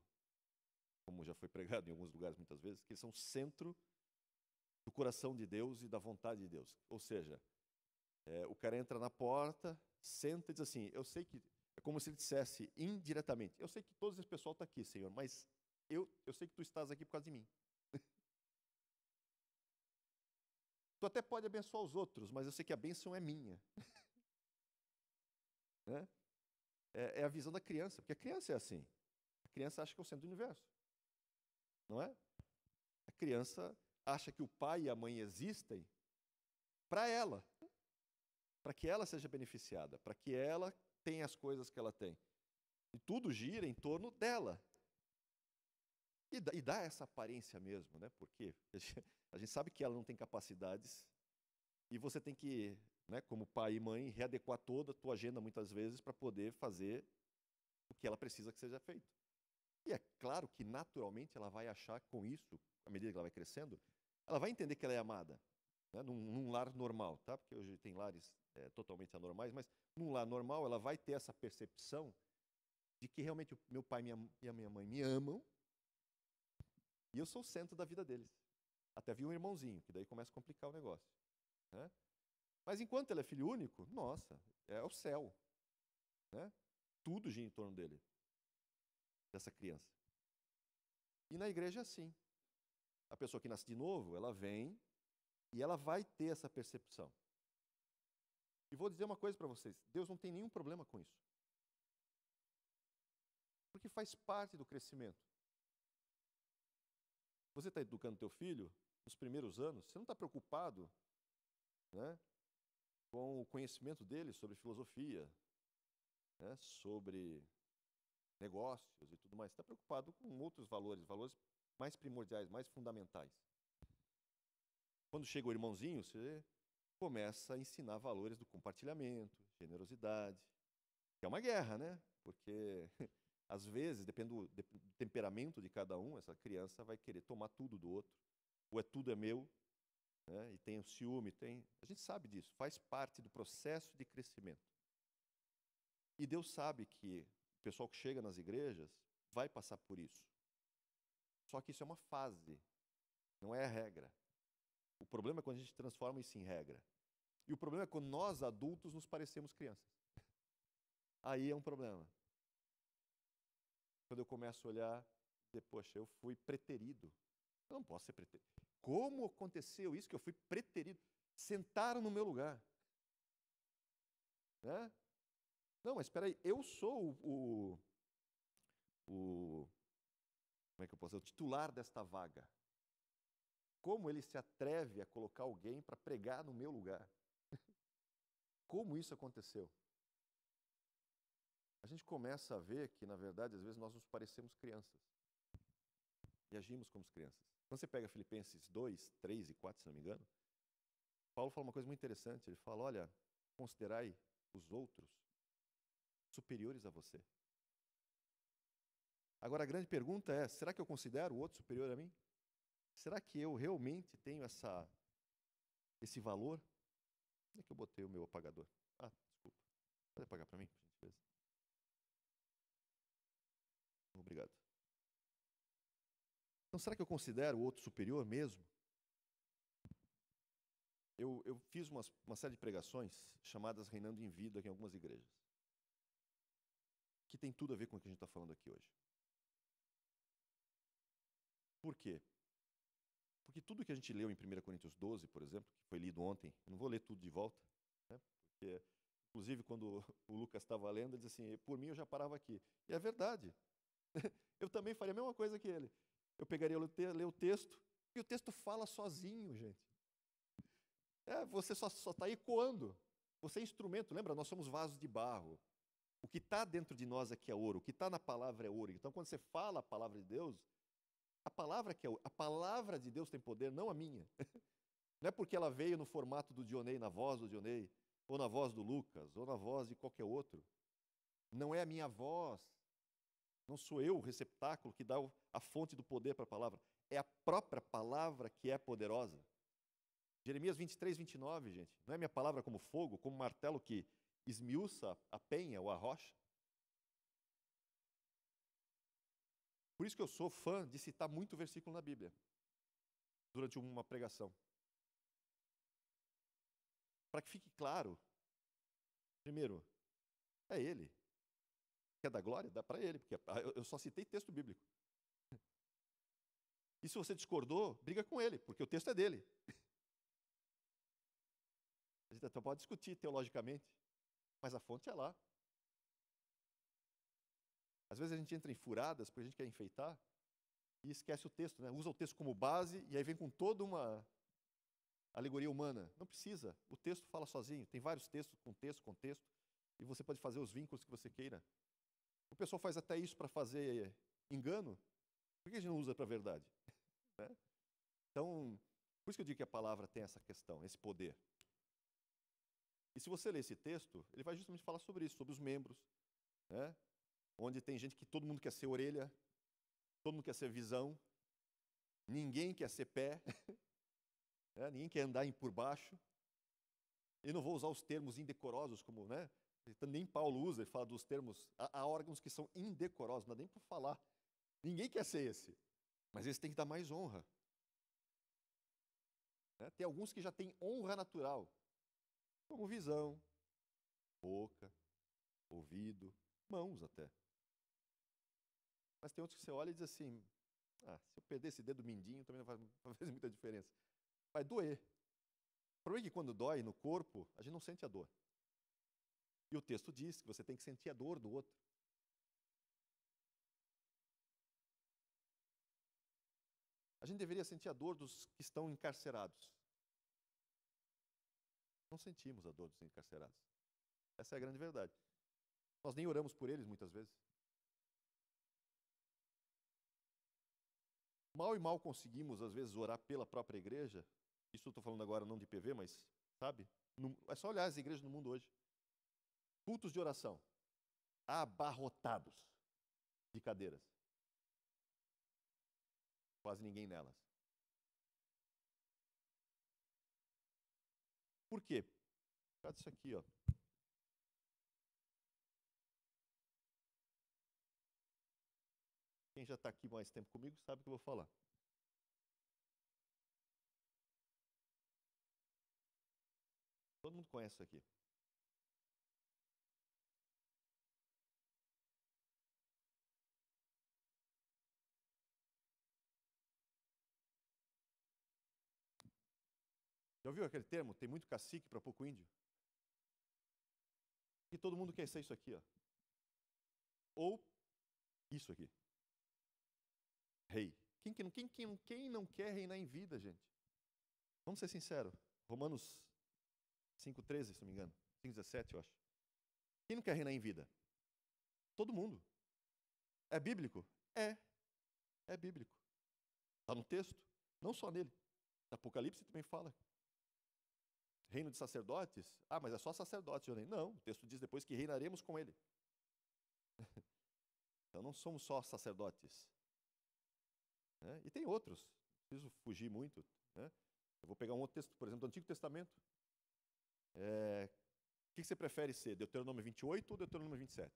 como já foi pregado em alguns lugares muitas vezes, que eles são o centro do coração de Deus e da vontade de Deus. Ou seja, o cara entra na porta, senta e diz assim, eu sei que, é como se ele dissesse indiretamente, eu sei que todo esse pessoal está aqui, Senhor, mas eu sei que tu estás aqui por causa de mim. Tu até pode abençoar os outros, mas eu sei que a bênção é minha. Né? É a visão da criança, porque a criança é assim. A criança acha que é o centro do universo. Não é? A criança acha que o pai e a mãe existem para ela, para que ela seja beneficiada, para que ela tenha as coisas que ela tem. E tudo gira em torno dela. E dá essa aparência mesmo, né? Porque a gente sabe que ela não tem capacidades e você tem que, né, como pai e mãe, readequar toda a tua agenda muitas vezes para poder fazer o que ela precisa que seja feito. E é claro que naturalmente ela vai achar com isso, à medida que ela vai crescendo, ela vai entender que ela é amada, né? Num lar normal, tá? Porque hoje tem lares totalmente anormais, mas num lar normal ela vai ter essa percepção de que realmente o meu pai e a minha mãe me amam e eu sou o centro da vida deles. Até vi um irmãozinho, que daí começa a complicar o negócio, né? Mas enquanto ele é filho único, nossa, é o céu, né? Tudo gira em torno dele, dessa criança. E na igreja é assim. A pessoa que nasce de novo, ela vem e ela vai ter essa percepção. E vou dizer uma coisa para vocês, Deus não tem nenhum problema com isso. Porque faz parte do crescimento. Você está educando teu filho nos primeiros anos, você não está preocupado, né, com o conhecimento dele sobre filosofia, né, sobre negócios e tudo mais. Você está preocupado com outros valores, valores mais primordiais, mais fundamentais. Quando chega o irmãozinho, você começa a ensinar valores do compartilhamento, generosidade, que é uma guerra, né? Porque às vezes, dependendo do temperamento de cada um, essa criança vai querer tomar tudo do outro, ou tudo é meu, né? E tem o ciúme, a gente sabe disso, faz parte do processo de crescimento. E Deus sabe que o pessoal que chega nas igrejas vai passar por isso. Só que isso é uma fase, não é a regra. O problema é quando a gente transforma isso em regra. E o problema é quando nós, adultos, nos parecemos crianças. Aí é um problema. Quando eu começo a olhar, poxa, eu fui preterido. Eu não posso ser preterido. Como aconteceu isso que eu fui preterido? Sentaram no meu lugar. Né? Não, mas espera aí, eu sou como é que eu posso dizer? O titular desta vaga. Como ele se atreve a colocar alguém para pregar no meu lugar? Como isso aconteceu? A gente começa a ver que, na verdade, às vezes nós nos parecemos crianças. E agimos como crianças. Quando você pega Filipenses 2, 3 e 4, se não me engano, Paulo fala uma coisa muito interessante. Ele fala, olha, considerai os outros superiores a você. Agora, a grande pergunta é, será que eu considero o outro superior a mim? Será que eu realmente tenho esse valor? Onde é que eu botei o meu apagador? Ah, desculpa. Pode apagar para mim, por gentileza? Obrigado. Então, será que eu considero o outro superior mesmo? Eu fiz uma série de pregações chamadas Reinando em Vida aqui em algumas igrejas, que tem tudo a ver com o que a gente está falando aqui hoje. Por quê? Porque tudo que a gente leu em 1 Coríntios 12, por exemplo, que foi lido ontem, eu não vou ler tudo de volta, né? Porque, inclusive, quando o Lucas estava lendo, ele disse assim, por mim eu já parava aqui. E é verdade. Eu também faria a mesma coisa que ele. Eu pegaria ler o texto, e o texto fala sozinho, gente. Você só está ecoando. Você é instrumento, lembra? Nós somos vasos de barro. O que está dentro de nós aqui é ouro, o que está na palavra é ouro. Então, quando você fala a palavra de Deus, a palavra de Deus tem poder, não a minha. Não é porque ela veio no formato do Dionei, na voz do Dionei, ou na voz do Lucas, ou na voz de qualquer outro. Não é a minha voz. Não sou eu o receptáculo que dá a fonte do poder para a palavra. É a própria palavra que é poderosa. Jeremias 23, 29, gente. Não é minha palavra como fogo, como martelo que esmiuça a penha ou a rocha? Por isso que eu sou fã de citar muito versículo na Bíblia, durante uma pregação. Para que fique claro, primeiro, é Ele. Quer dar glória? Dá para Ele, porque eu só citei texto bíblico. E se você discordou, briga com Ele, porque o texto é dele. A gente até pode discutir teologicamente, mas a fonte é lá. Às vezes a gente entra em furadas porque a gente quer enfeitar e esquece o texto, né? Usa o texto como base e aí vem com toda uma alegoria humana. Não precisa. O texto fala sozinho. Tem vários textos, contexto, e você pode fazer os vínculos que você queira. O pessoal faz até isso para fazer engano. Por que a gente não usa para a verdade? Né? Então, por isso que eu digo que a palavra tem essa questão, esse poder. E se você ler esse texto, ele vai justamente falar sobre isso, sobre os membros, né? Onde tem gente que todo mundo quer ser orelha, todo mundo quer ser visão, ninguém quer ser pé, né? Ninguém quer andar por baixo. Eu não vou usar os termos indecorosos como, né? Nem Paulo usa, ele fala dos termos, há órgãos que são indecorosos, não dá nem para falar. Ninguém quer ser esse, mas esse tem que dar mais honra. Né? Tem alguns que já têm honra natural, como visão, boca, ouvido, mãos até. Mas tem outros que você olha e diz assim, se eu perder esse dedo mindinho também não vai fazer muita diferença. Vai doer. O problema é que quando dói no corpo, a gente não sente a dor. E o texto diz que você tem que sentir a dor do outro. A gente deveria sentir a dor dos que estão encarcerados. Não sentimos a dor dos encarcerados. Essa é a grande verdade. Nós nem oramos por eles muitas vezes. Mal e mal conseguimos, às vezes, orar pela própria igreja. Isso eu estou falando agora não de PV, mas, sabe? É só olhar as igrejas no mundo hoje. Cultos de oração. Abarrotados de cadeiras. Quase ninguém nelas. Por quê? Por causa disso aqui, ó. Quem já está aqui mais tempo comigo sabe o que eu vou falar. Todo mundo conhece isso aqui. Já ouviu aquele termo? Tem muito cacique para pouco índio. E todo mundo quer ser isso aqui, ó. Ou isso aqui. Rei. Quem não quer reinar em vida, gente? Vamos ser sinceros. Romanos 5,13, se não me engano. 5,17, eu acho. Quem não quer reinar em vida? Todo mundo. É bíblico? É bíblico. Está no texto? Não só nele. Apocalipse também fala. Reino de sacerdotes? Mas é só sacerdotes, Jonei. Não, o texto diz depois que reinaremos com ele. Então não somos só sacerdotes. Né? E tem outros. Não preciso fugir muito. Né? Eu vou pegar um outro texto, por exemplo, do Antigo Testamento. O que você prefere ser? Deuteronômio 28 ou Deuteronômio 27?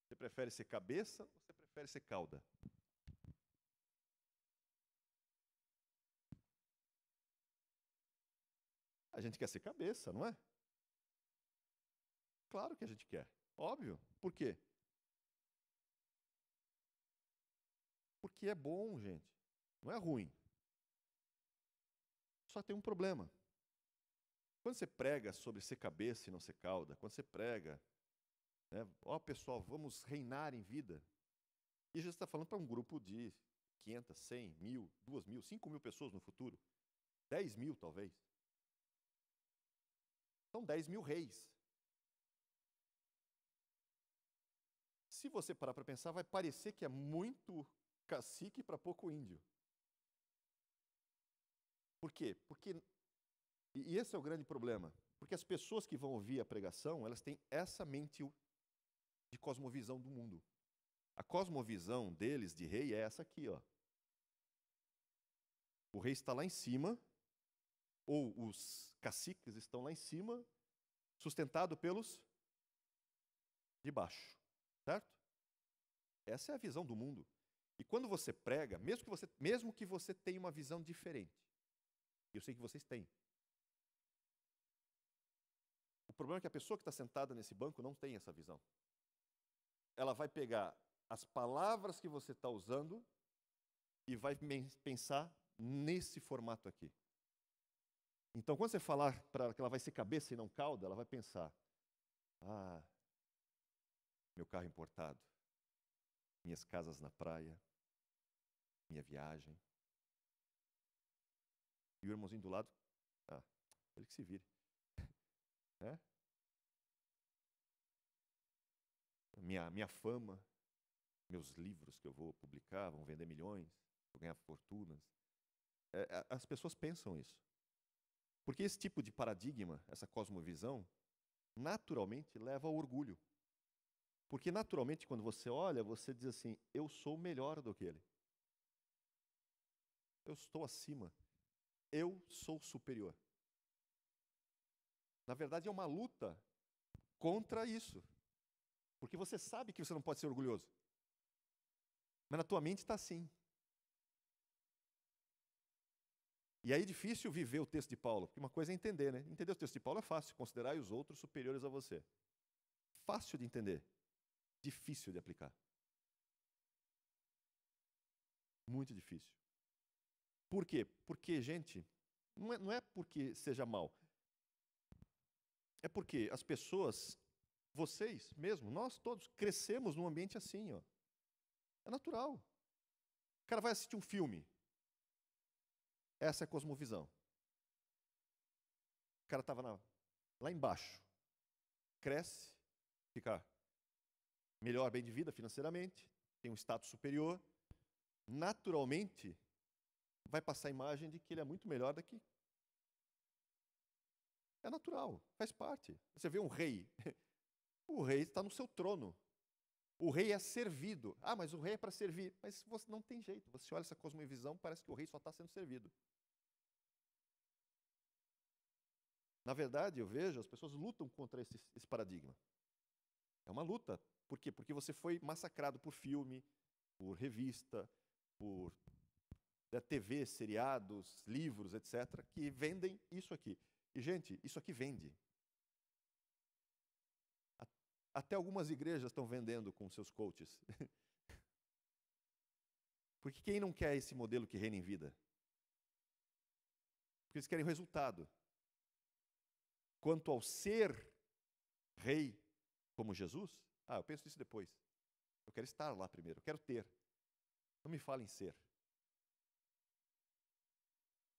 Você prefere ser cabeça ou você prefere ser cauda? A gente quer ser cabeça, não é? Claro que a gente quer. Óbvio. Por quê? Porque é bom, gente. Não é ruim. Só tem um problema. Quando você prega sobre ser cabeça e não ser cauda, quando você prega, né, pessoal, vamos reinar em vida. E Jesus está falando para um grupo de 500, 100, 1.000, 2.000, 5.000 pessoas no futuro. 10.000, talvez. São 10.000 reis. Se você parar para pensar, vai parecer que é muito cacique para pouco índio. Por quê? E esse é o grande problema. Porque as pessoas que vão ouvir a pregação, elas têm essa mente de cosmovisão do mundo. A cosmovisão deles, de rei, é essa aqui, ó. O rei está lá em cima, ou os caciques estão lá em cima, sustentado pelos de baixo, certo? Essa é a visão do mundo. E quando você prega, mesmo que você tenha uma visão diferente, eu sei que vocês têm. O problema é que a pessoa que está sentada nesse banco não tem essa visão. Ela vai pegar as palavras que você está usando e vai pensar nesse formato aqui. Então, quando você falar para ela que ela vai ser cabeça e não cauda, ela vai pensar: meu carro importado, minhas casas na praia, minha viagem. E o irmãozinho do lado, ele que se vire. Né? Minha fama, meus livros que eu vou publicar, vão vender milhões, vou ganhar fortunas. As pessoas pensam isso. Porque esse tipo de paradigma, essa cosmovisão, naturalmente leva ao orgulho. Porque naturalmente, quando você olha, você diz assim, eu sou melhor do que ele. Eu estou acima. Eu sou superior. Na verdade, é uma luta contra isso. Porque você sabe que você não pode ser orgulhoso. Mas na tua mente está assim. E aí é difícil viver o texto de Paulo, porque uma coisa é entender, né? Entender o texto de Paulo é fácil, considerar os outros superiores a você. Fácil de entender, difícil de aplicar. Muito difícil. Por quê? Porque, gente, não é porque seja mal. É porque as pessoas, vocês mesmo, nós todos, crescemos num ambiente assim, ó. É natural. O cara vai assistir um filme. Essa é a cosmovisão. O cara estava lá embaixo. Cresce, fica melhor, bem de vida financeiramente, tem um status superior. Naturalmente, vai passar a imagem de que ele é muito melhor daqui. É natural, faz parte. Você vê um rei. O rei está no seu trono. O rei é servido. Ah, mas o rei é para servir. Mas você não tem jeito. Você olha essa cosmovisão, parece que o rei só está sendo servido. Na verdade, eu vejo, as pessoas lutam contra esse paradigma. É uma luta. Por quê? Porque você foi massacrado por filme, por revista, por TV, seriados, livros, etc., que vendem isso aqui. E, gente, isso aqui vende. Até algumas igrejas estão vendendo com seus coaches. Porque quem não quer esse modelo que reina em vida? Porque eles querem o resultado. Quanto ao ser rei como Jesus, eu penso nisso depois. Eu quero estar lá primeiro, eu quero ter. Não me fale em ser.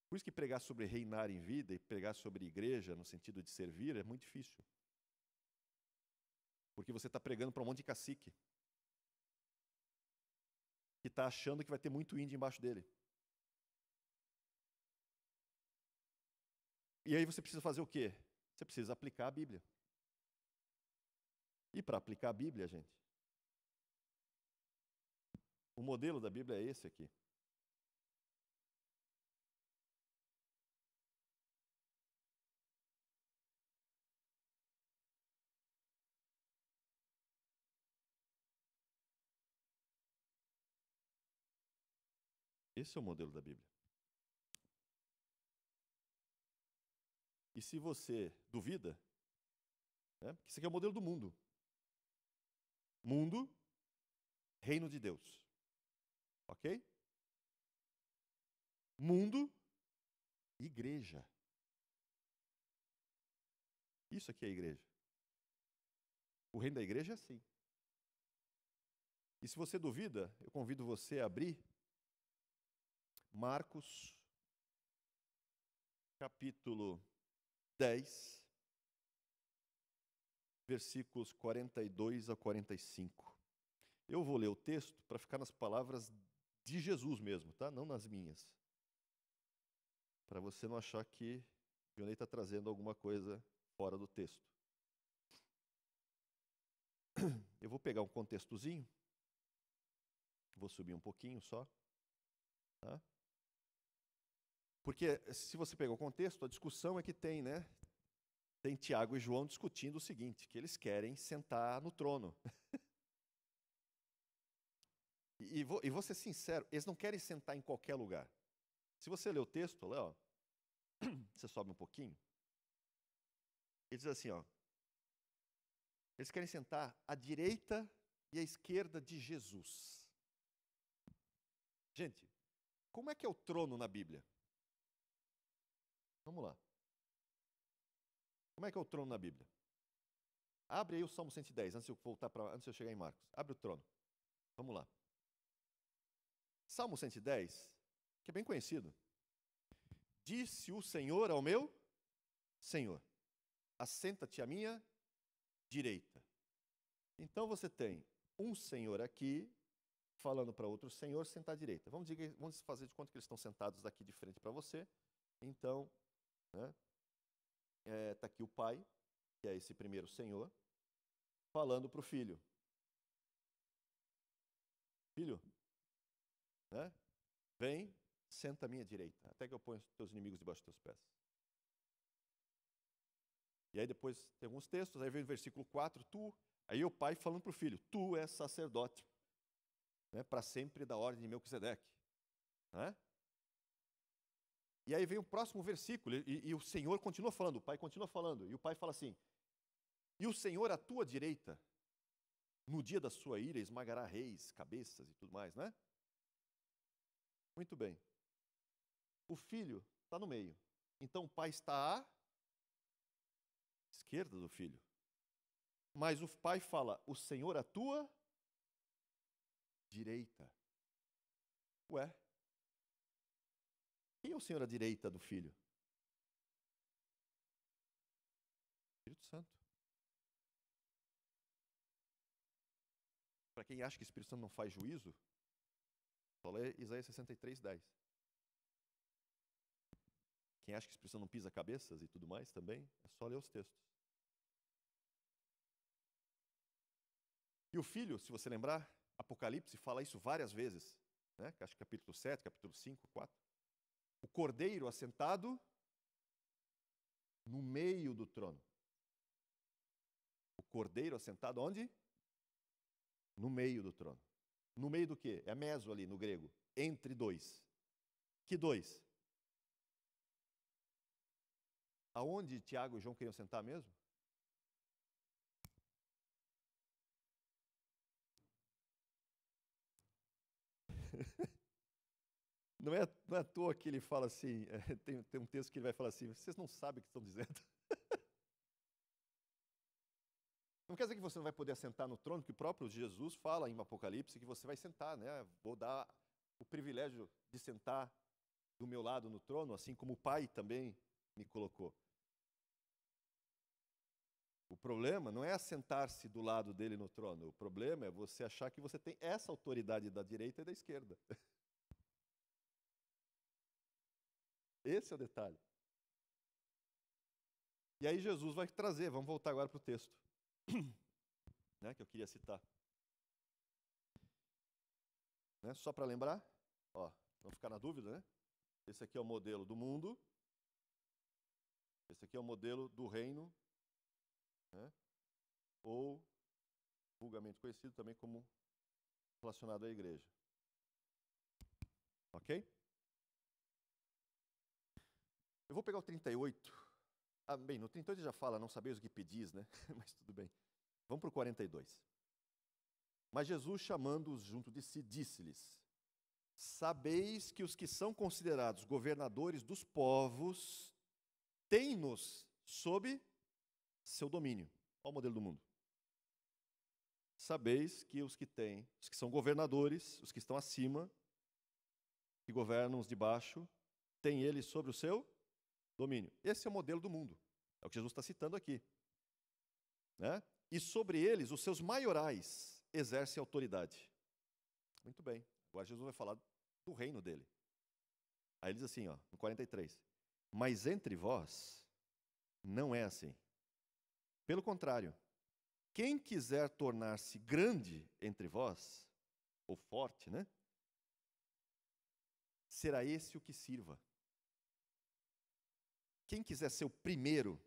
Por isso que pregar sobre reinar em vida e pregar sobre igreja no sentido de servir é muito difícil. Porque você está pregando para um monte de cacique que está achando que vai ter muito índio embaixo dele. E aí você precisa fazer o quê? Você precisa aplicar a Bíblia. E para aplicar a Bíblia, gente, o modelo da Bíblia é esse aqui. Esse é o modelo da Bíblia. E se você duvida, né, porque isso aqui é o modelo do mundo. Mundo, reino de Deus. Ok? Mundo, igreja. Isso aqui é a igreja. O reino da igreja é assim. E se você duvida, eu convido você a abrir Marcos, capítulo 10, versículos 42 a 45. Eu vou ler o texto para ficar nas palavras de Jesus mesmo, tá? Não nas minhas. Para você não achar que o Dionei está trazendo alguma coisa fora do texto. Eu vou pegar um contextozinho. Vou subir um pouquinho só. Tá? Porque se você pegar o contexto, a discussão é que tem, né? Tem Tiago e João discutindo o seguinte, que eles querem sentar no trono. E vou ser sincero, eles não querem sentar em qualquer lugar. Se você ler o texto, ó, você sobe um pouquinho, ele diz assim, ó, eles querem sentar à direita e à esquerda de Jesus. Gente, como é que é o trono na Bíblia? Vamos lá. Como é que é o trono na Bíblia? Abre aí o Salmo 110, antes de eu chegar em Marcos. Abre o trono. Vamos lá. Salmo 110, que é bem conhecido, Disse o Senhor ao meu Senhor: assenta-te à minha direita. Então você tem um Senhor aqui, falando para outro Senhor sentar à direita. Vamos fazer de conta que eles estão sentados daqui de frente para você. Então, né, tá aqui o pai, que é esse primeiro Senhor, falando para o filho. Filho, né, vem, senta à minha direita, até que eu ponha os teus inimigos debaixo dos teus pés. E aí depois tem alguns textos, aí vem o versículo 4, aí o pai falando para o filho, tu és sacerdote, né, para sempre da ordem de Melquisedeque. Né? E aí vem o próximo versículo, e o Senhor continua falando, o pai continua falando, e o pai fala assim, e o Senhor à tua direita, no dia da sua ira, esmagará reis, cabeças e tudo mais, né? Muito bem. O filho está no meio. Então o pai está à esquerda do filho. Mas o pai fala, o Senhor à tua direita. Ué? Quem é o Senhor à direita do filho? Espírito Santo. Para quem acha que o Espírito Santo não faz juízo, só lê Isaías 63:10. Quem acha que o Espírito Santo não pisa cabeças e tudo mais também, é só ler os textos. E o filho, se você lembrar, Apocalipse fala isso várias vezes, né? Acho que capítulo 7, capítulo 5, 4. O cordeiro assentado no meio do trono. O cordeiro assentado onde? No meio do trono. No meio do quê? É meso ali no grego. Entre dois. Que dois? Aonde Tiago e João queriam sentar mesmo? Não é à toa que ele fala assim, tem um texto que ele vai falar assim, vocês não sabem o que estão dizendo. Não quer dizer que você não vai poder sentar no trono, que o próprio Jesus fala em Apocalipse que você vai sentar, né? Vou dar o privilégio de sentar do meu lado no trono, assim como o Pai também me colocou. O problema não é assentar-se do lado dele no trono, o problema é você achar que você tem essa autoridade da direita e da esquerda. Esse é o detalhe. E aí Jesus vai trazer, vamos voltar agora para o texto, né, que eu queria citar. Né, só para lembrar, ó, não ficar na dúvida, né? Esse aqui é o modelo do mundo, esse aqui é o modelo do reino, né, ou vulgarmente conhecido também como relacionado à igreja. Ok? Eu vou pegar o 38. Bem, no 38 já fala, não sabeis o que pedis, né? Mas tudo bem. Vamos para o 42. Mas Jesus, chamando-os junto de si, disse-lhes, sabeis que os que são considerados governadores dos povos têm-nos sob seu domínio. Olha o modelo do mundo. Sabeis que os que são governadores, os que estão acima, que governam os de baixo, têm eles sobre o seu domínio. Esse é o modelo do mundo. É o que Jesus está citando aqui. Né? E sobre eles, os seus maiorais exercem autoridade. Muito bem. Agora Jesus vai falar do reino dele. Aí ele diz assim, ó, no 43. Mas entre vós não é assim. Pelo contrário, quem quiser tornar-se grande entre vós, ou forte, né? Será esse o que sirva. Quem quiser ser o primeiro,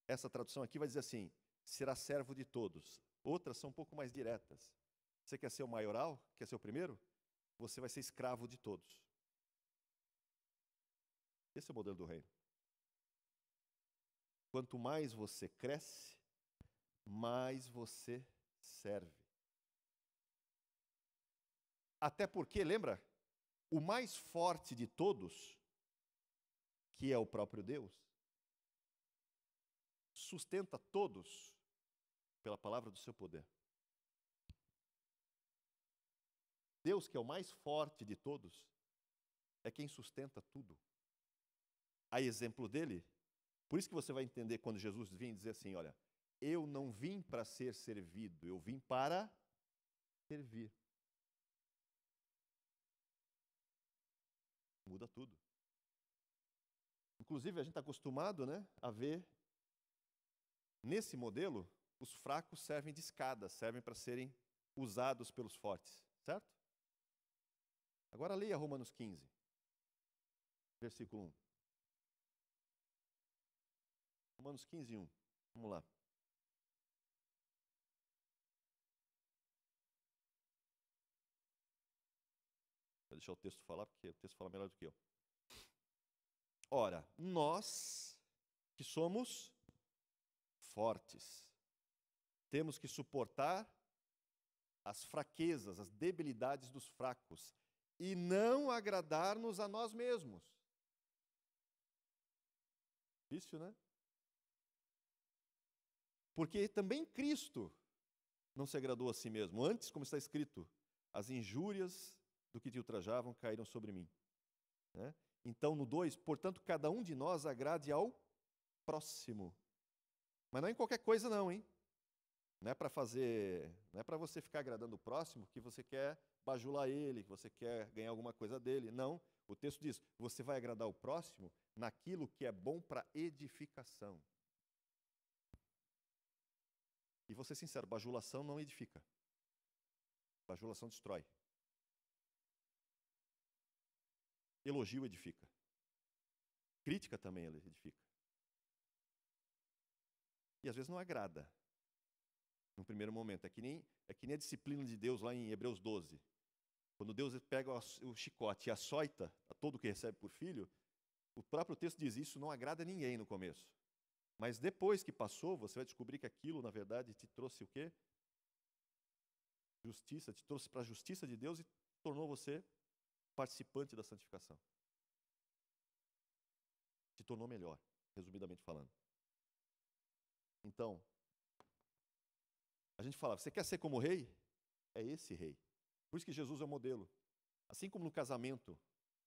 essa tradução aqui vai dizer assim, será servo de todos. Outras são um pouco mais diretas. Você quer ser o maioral? Quer ser o primeiro? Você vai ser escravo de todos. Esse é o modelo do reino. Quanto mais você cresce, mais você serve. Até porque, lembra? O mais forte de todos, que é o próprio Deus, sustenta todos pela palavra do seu poder. Deus, que é o mais forte de todos, é quem sustenta tudo a exemplo dele. Por isso que você vai entender quando Jesus vem dizer assim, olha, eu não vim para ser servido, eu vim para servir. Muda tudo. Inclusive, a gente está acostumado, né, a ver, nesse modelo, os fracos servem de escada, servem para serem usados pelos fortes, certo? Agora leia Romanos 15, versículo 1. Romanos 15, 1. Vamos lá. Vou deixar o texto falar, porque o texto fala melhor do que eu. Ora, nós que somos fortes, temos que suportar as fraquezas, as debilidades dos fracos e não agradar-nos a nós mesmos. Difícil, né? Porque também Cristo não se agradou a si mesmo. Antes, como está escrito, as injúrias do que te ultrajavam caíram sobre mim. Né? Então, no 2, portanto, cada um de nós agrade ao próximo. Mas não é em qualquer coisa não, hein? Não é para você ficar agradando o próximo que você quer bajular ele, que você quer ganhar alguma coisa dele. Não. O texto diz, você vai agradar o próximo naquilo que é bom para edificação. E vou ser sincero, bajulação não edifica. Bajulação destrói. Elogio edifica. Crítica também ela edifica. E às vezes não agrada. No primeiro momento. É que nem a disciplina de Deus lá em Hebreus 12. Quando Deus pega o chicote e açoita a todo que recebe por filho, o próprio texto diz isso não agrada a ninguém no começo. Mas depois que passou, você vai descobrir que aquilo, na verdade, te trouxe o quê? Justiça, te trouxe para a justiça de Deus e tornou você participante da santificação. Te tornou melhor, resumidamente falando. Então, a gente fala, você quer ser como rei? É esse rei. Por isso que Jesus é o modelo. Assim como no casamento,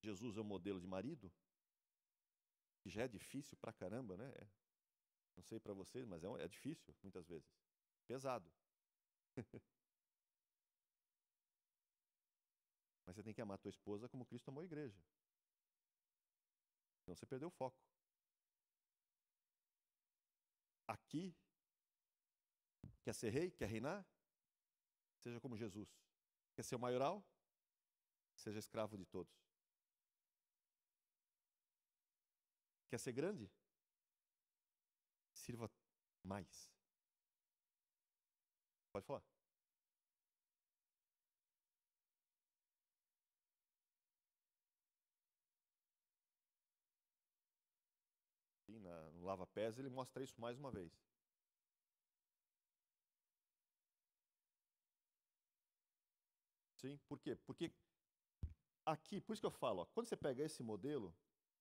Jesus é o modelo de marido, que já é difícil pra caramba, né? Não sei para vocês, mas é difícil, muitas vezes. Pesado. Mas você tem que amar a tua esposa como Cristo amou a igreja. Senão você perdeu o foco. Aqui, quer ser rei? Quer reinar? Seja como Jesus. Quer ser o maioral? Seja escravo de todos. Quer ser grande? Sirva mais. Pode falar. Sim, no lava-pés ele mostra isso mais uma vez. Sim, por quê? Porque aqui, por isso que eu falo, ó, quando você pega esse modelo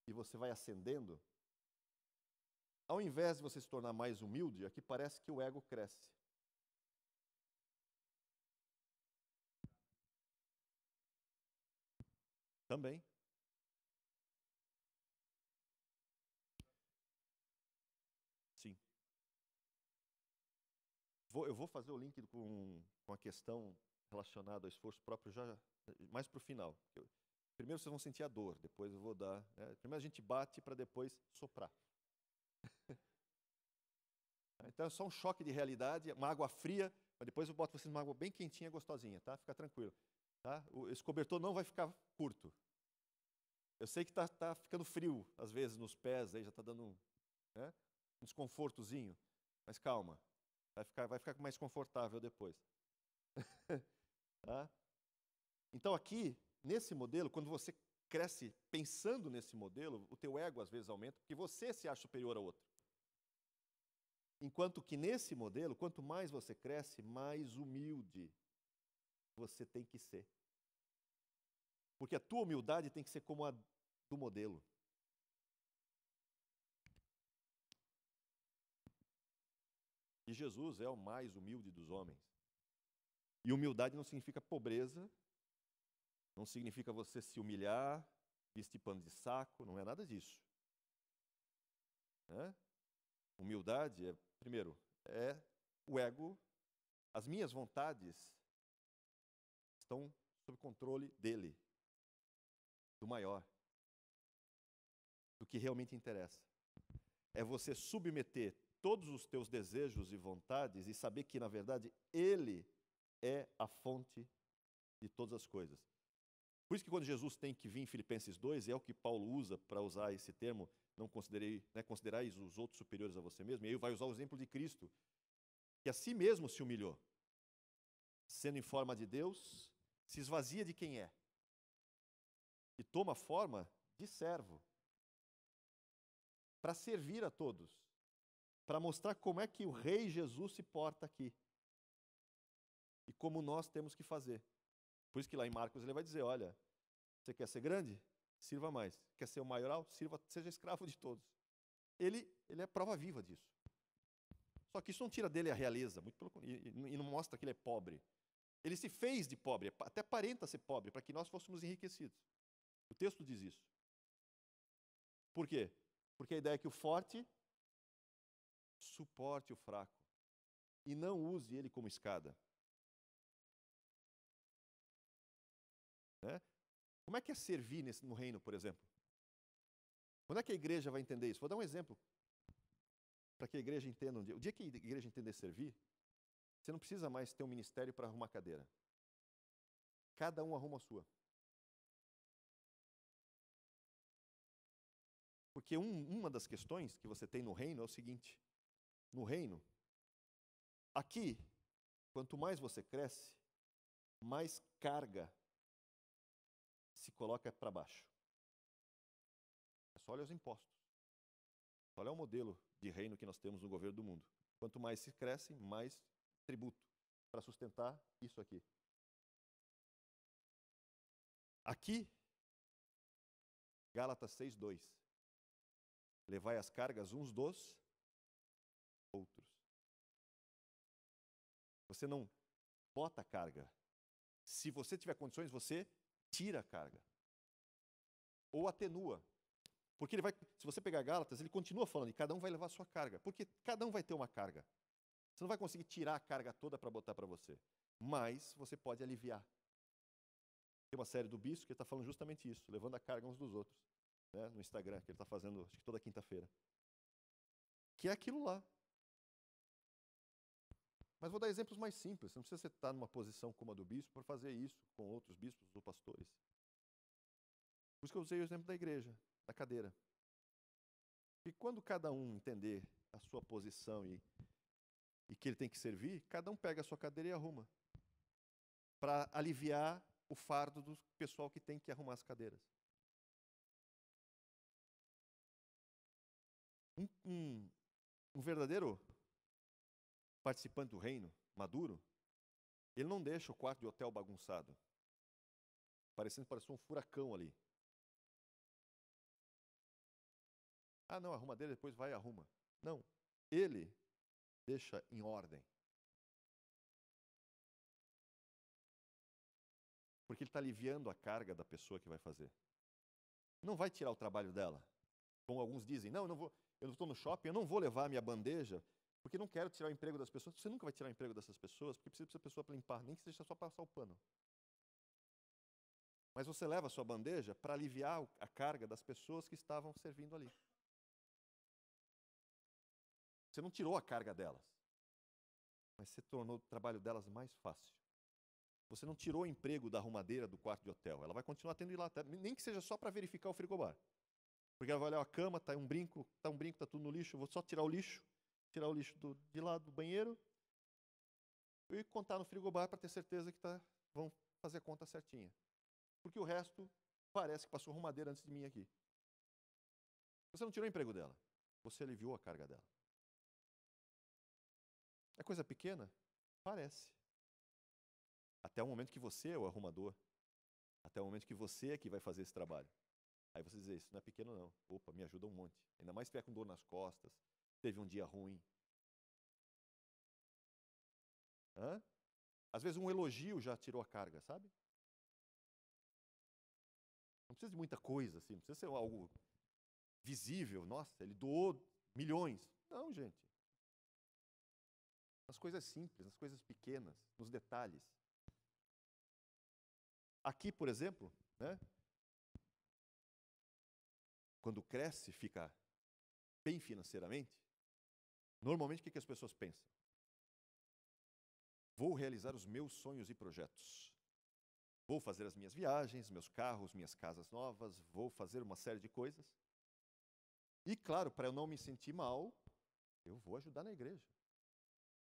e você vai ascendendo, ao invés de você se tornar mais humilde, aqui parece que o ego cresce. Também. Sim. Eu vou fazer o link com a questão relacionada ao esforço próprio já mais para o final. Primeiro vocês vão sentir a dor, depois eu vou dar. Né? Primeiro a gente bate para depois soprar. Então é só um choque de realidade, uma água fria, mas depois eu boto vocês numa água bem quentinha, gostosinha, tá? Fica tranquilo. Tá? Esse cobertor não vai ficar curto. Eu sei que tá ficando frio, às vezes, nos pés, aí já está dando né, um desconfortozinho, mas calma, vai ficar mais confortável depois. Tá? Então aqui, nesse modelo, quando você cresce pensando nesse modelo, o teu ego às vezes aumenta, porque você se acha superior ao outro. Enquanto que nesse modelo, quanto mais você cresce, mais humilde você tem que ser. Porque a tua humildade tem que ser como a do modelo. E Jesus é o mais humilde dos homens. E humildade não significa pobreza, não significa você se humilhar, vestir pano de saco, não é nada disso. Né? Humildade primeiro, é o ego. As minhas vontades estão sob controle dele, do maior, do que realmente interessa. É você submeter todos os teus desejos e vontades e saber que, na verdade, ele é a fonte de todas as coisas. Por isso que quando Jesus tem que vir em Filipenses 2, é o que Paulo usa para usar esse termo, não considerais os outros superiores a você mesmo, e aí vai usar o exemplo de Cristo, que a si mesmo se humilhou, sendo em forma de Deus, se esvazia de quem é, e toma forma de servo, para servir a todos, para mostrar como é que o Rei Jesus se porta aqui, e como nós temos que fazer. Por isso que lá em Marcos ele vai dizer, olha, você quer ser grande? Sirva mais. Quer ser o maioral? Seja escravo de todos. Ele é prova viva disso. Só que isso não tira dele a realeza, e não mostra que ele é pobre. Ele se fez de pobre, até aparenta ser pobre, para que nós fôssemos enriquecidos. O texto diz isso. Por quê? Porque a ideia é que o forte suporte o fraco e não use ele como escada. Né? Como é que é servir no reino, por exemplo? Quando é que a igreja vai entender isso? Vou dar um exemplo para que a igreja entenda. O dia que a igreja entender servir, você não precisa mais ter um ministério para arrumar cadeira. Cada um arruma a sua. Porque uma das questões que você tem no reino é o seguinte: no reino, aqui, quanto mais você cresce, mais carga se coloca para baixo. É só olhar os impostos. Olha o modelo de reino que nós temos no governo do mundo. Quanto mais se cresce, mais tributo para sustentar isso aqui. Aqui, Gálatas 6:2. Levai as cargas uns dos outros. Você não bota a carga. Se você tiver condições, você tira a carga. Ou atenua. Porque se você pegar Gálatas, ele continua falando, e cada um vai levar a sua carga. Porque cada um vai ter uma carga. Você não vai conseguir tirar a carga toda para botar para você. Mas você pode aliviar. Tem uma série do Bispo que está falando justamente isso, levando a carga uns dos outros. Né, no Instagram, que ele está fazendo, acho que toda quinta-feira. Que é aquilo lá. Mas vou dar exemplos mais simples. Você não precisa estar numa posição como a do bispo para fazer isso com outros bispos ou pastores. Por isso que eu usei o exemplo da igreja, da cadeira. E quando cada um entender a sua posição e que ele tem que servir, cada um pega a sua cadeira e arruma. Para aliviar o fardo do pessoal que tem que arrumar as cadeiras. Um verdadeiro participante do reino, maduro, ele não deixa o quarto de hotel bagunçado, parecendo um furacão ali. Ah, não, arruma dele, depois vai e arruma. Não, ele deixa em ordem. Porque ele está aliviando a carga da pessoa que vai fazer. Não vai tirar o trabalho dela. Como alguns dizem, não, eu não estou no shopping, eu não vou levar a minha bandeja, porque não quero tirar o emprego das pessoas. Você nunca vai tirar o emprego dessas pessoas, porque precisa dessa pessoa para limpar, nem que seja só passar o pano. Mas você leva a sua bandeja para aliviar a carga das pessoas que estavam servindo ali. Você não tirou a carga delas, mas você tornou o trabalho delas mais fácil. Você não tirou o emprego da arrumadeira do quarto de hotel. Ela vai continuar tendo ir lá, nem que seja só para verificar o frigobar. Porque ela vai olhar a cama, tá um brinco, tá tudo no lixo, eu vou só tirar o lixo de lá do banheiro e contar no frigobar para ter certeza que vão fazer a conta certinha. Porque o resto parece que passou arrumadeira antes de mim aqui. Você não tirou o emprego dela, você aliviou a carga dela. É coisa pequena? Parece. Até o momento que você é o arrumador. Até o momento que você é que vai fazer esse trabalho. Aí você diz, isso não é pequeno não. Opa, me ajuda um monte. Ainda mais se tiver com dor nas costas, teve um dia ruim. Às vezes um elogio já tirou a carga, sabe? Não precisa de muita coisa, assim, não precisa ser algo visível. Nossa, ele doou milhões. Não, gente. Nas coisas simples, nas coisas pequenas, nos detalhes. Aqui, por exemplo, né? Quando cresce, fica bem financeiramente, normalmente o que as pessoas pensam? Vou realizar os meus sonhos e projetos. Vou fazer as minhas viagens, meus carros, minhas casas novas, vou fazer uma série de coisas. E claro, para eu não me sentir mal, eu vou ajudar na igreja.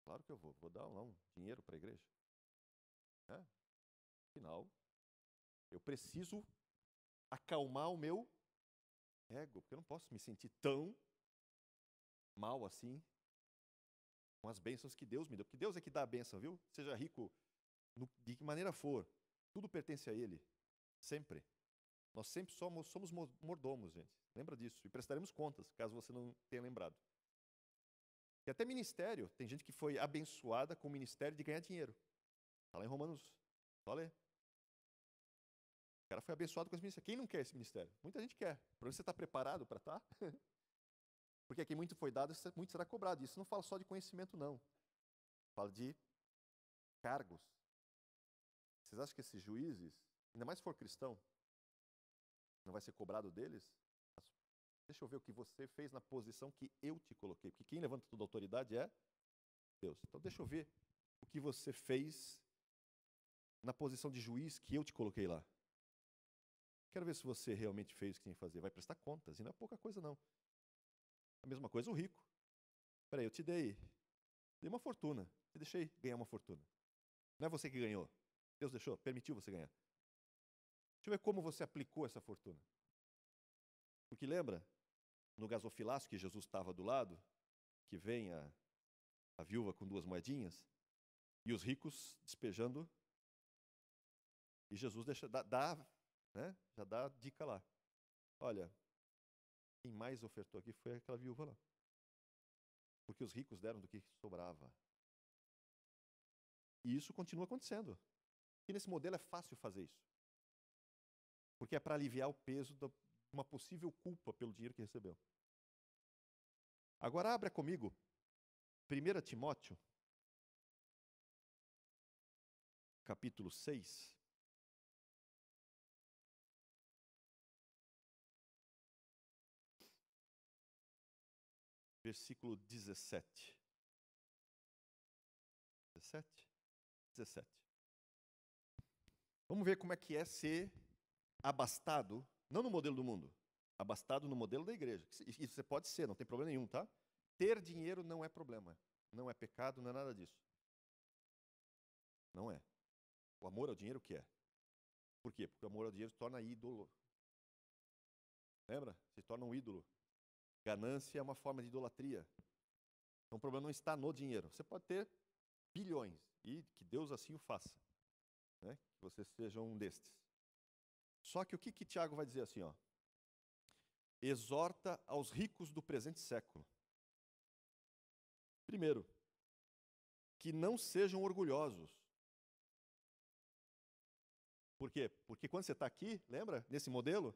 Claro que eu vou dar um dinheiro para a igreja. Afinal, eu preciso acalmar o meu ego, porque eu não posso me sentir tão mal assim com as bênçãos que Deus me deu. Porque Deus é que dá a bênção, viu? Seja rico de que maneira for, tudo pertence a Ele, sempre. Nós sempre somos mordomos, gente. Lembra disso. E prestaremos contas, caso você não tenha lembrado. E até ministério, tem gente que foi abençoada com o ministério de ganhar dinheiro. Está lá em Romanos, só ler. O cara foi abençoado com esse ministério. Quem não quer esse ministério? Muita gente quer. Para você está preparado para estar? Porque aqui muito foi dado, muito será cobrado. Isso não fala só de conhecimento, não. Fala de cargos. Vocês acham que esses juízes, ainda mais se for cristão, não vai ser cobrado deles? Deixa eu ver o que você fez na posição que eu te coloquei. Porque quem levanta toda a autoridade é Deus. Então deixa eu ver o que você fez na posição de juiz que eu te coloquei lá. Quero ver se você realmente fez o que tinha que fazer. Vai prestar contas, e não é pouca coisa, não. A mesma coisa o rico. Peraí, eu te dei uma fortuna. Te deixei ganhar uma fortuna. Não é você que ganhou. Deus deixou, permitiu você ganhar. Deixa eu ver como você aplicou essa fortuna. Porque lembra, no gasofilácio que Jesus estava do lado, que vem a viúva com 2 moedinhas, e os ricos despejando, e Jesus já dá a dica lá. Olha, quem mais ofertou aqui foi aquela viúva lá. Porque os ricos deram do que sobrava. E isso continua acontecendo. E nesse modelo é fácil fazer isso. Porque é para aliviar o peso de uma possível culpa pelo dinheiro que recebeu. Agora abra comigo 1 Timóteo, capítulo 6. Versículo 17. 17. Vamos ver como é que é ser abastado, não no modelo do mundo, abastado no modelo da igreja. Isso você pode ser, não tem problema nenhum, tá? Ter dinheiro não é problema, não é pecado, não é nada disso. Não é. O amor ao dinheiro o que é? Por quê? Porque o amor ao dinheiro se torna ídolo. Lembra? Se torna um ídolo. Ganância é uma forma de idolatria. Então o problema não está no dinheiro. Você pode ter bilhões, e que Deus assim o faça. Né? Que você seja um destes. Só que o que Tiago vai dizer assim, ó? Exorta aos ricos do presente século. Primeiro, que não sejam orgulhosos. Por quê? Porque quando você está aqui, lembra, nesse modelo,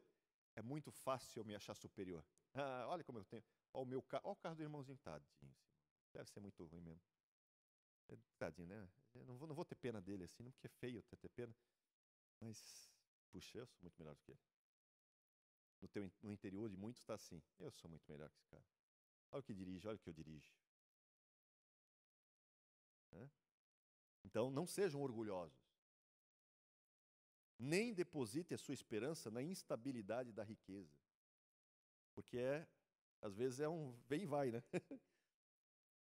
é muito fácil eu me achar superior. Ah, olha como eu tenho. Olha o meu carro. Olha o carro do irmãozinho, tadinho. Deve ser muito ruim mesmo. Tadinho, né? Eu não vou ter pena dele assim, não porque é feio ter pena. Mas, puxa, eu sou muito melhor do que ele. No interior de muitos está assim. Eu sou muito melhor que esse cara. Olha o que dirige, olha o que eu dirijo. Né? Então, não sejam orgulhosos. Nem deposite a sua esperança na instabilidade da riqueza. Porque às vezes é um vem e vai, né?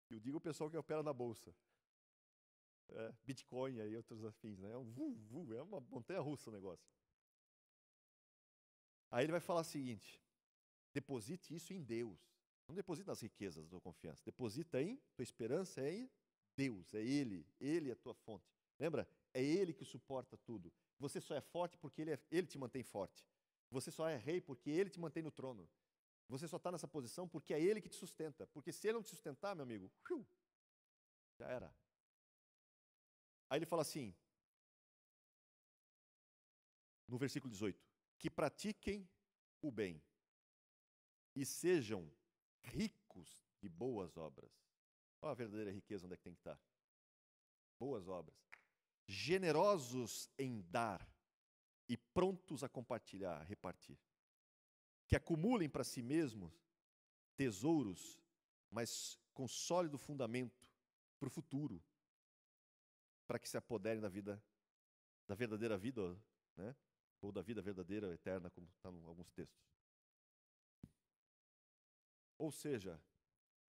Eu digo o pessoal que opera na bolsa. Bitcoin e outros afins, né? É uma montanha-russa o negócio. Aí ele vai falar o seguinte: deposite isso em Deus. Não deposite nas riquezas da tua confiança. Deposita tua esperança é em Deus, é Ele. Ele é a tua fonte. Lembra? É Ele que suporta tudo. Você só é forte porque Ele te mantém forte. Você só é rei porque Ele te mantém no trono. Você só está nessa posição porque é Ele que te sustenta. Porque se Ele não te sustentar, meu amigo, já era. Aí ele fala assim, no versículo 18, que pratiquem o bem e sejam ricos de boas obras. Olha a verdadeira riqueza, onde é que tem que estar. Boas obras. Generosos em dar e prontos a compartilhar, a repartir. Que acumulem para si mesmos tesouros, mas com sólido fundamento para o futuro, para que se apoderem da vida, da verdadeira vida, né? Ou da vida verdadeira, eterna, como está em alguns textos. Ou seja,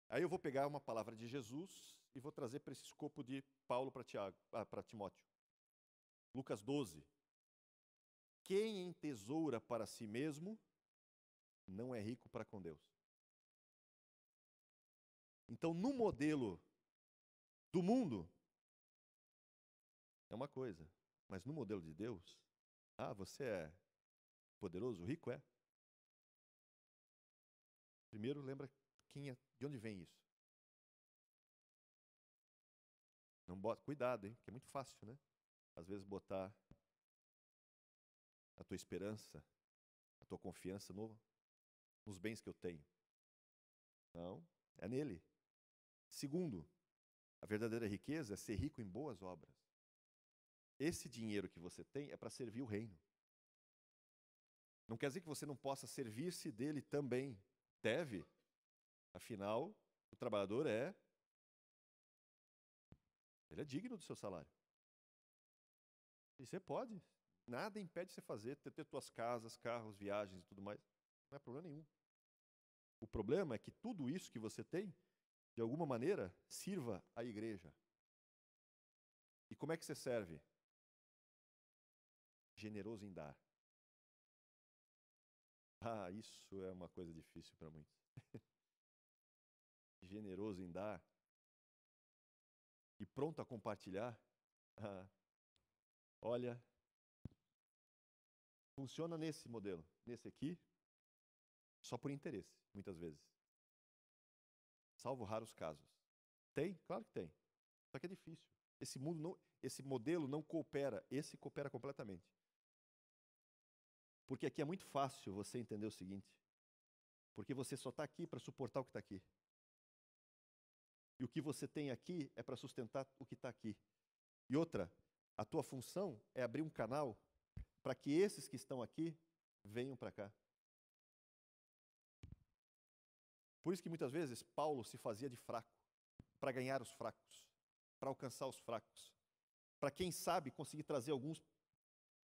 aí eu vou pegar uma palavra de Jesus e vou trazer para esse escopo de Paulo para Timóteo. Lucas 12. Quem entesoura para si mesmo não é rico para com Deus. Então, no modelo do mundo, é uma coisa, mas no modelo de Deus, você é poderoso, rico é. Primeiro, lembra de onde vem isso. Não bota, cuidado, hein, porque é muito fácil, né? Às vezes botar a tua esperança, a tua confiança nos bens que eu tenho. Não, é nele. Segundo, a verdadeira riqueza é ser rico em boas obras. Esse dinheiro que você tem é para servir o reino. Não quer dizer que você não possa servir-se dele também. Deve. Afinal, o trabalhador ele é digno do seu salário. E você pode. Nada impede você fazer, ter tuas casas, carros, viagens e tudo mais. Não é problema nenhum. O problema é que tudo isso que você tem, de alguma maneira, sirva à igreja. E como é que você serve? Generoso em dar. Isso é uma coisa difícil para muitos. Generoso em dar e pronto a compartilhar. Olha, funciona nesse modelo. Nesse aqui, só por interesse, muitas vezes. Salvo raros casos. Tem? Claro que tem. Só que é difícil. Esse modelo não coopera. Esse coopera completamente. Porque aqui é muito fácil você entender o seguinte. Porque você só está aqui para suportar o que está aqui. E o que você tem aqui é para sustentar o que está aqui. E outra, a tua função é abrir um canal para que esses que estão aqui venham para cá. Por isso que muitas vezes Paulo se fazia de fraco, para ganhar os fracos, para alcançar os fracos, para quem sabe conseguir trazer alguns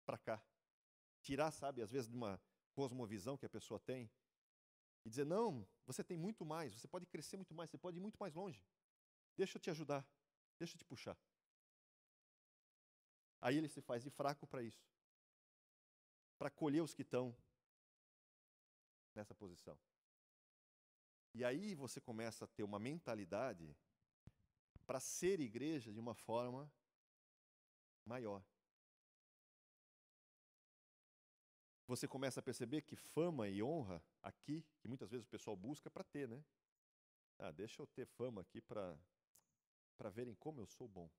para cá. Tirar, sabe, às vezes de uma cosmovisão que a pessoa tem e dizer, não, você tem muito mais, você pode crescer muito mais, você pode ir muito mais longe. Deixa eu te ajudar, deixa eu te puxar. Aí ele se faz de fraco para isso, para acolher os que estão nessa posição. E aí você começa a ter uma mentalidade para ser igreja de uma forma maior. Você começa a perceber que fama e honra aqui, que muitas vezes o pessoal busca para ter, né? Deixa eu ter fama aqui para verem como eu sou bom.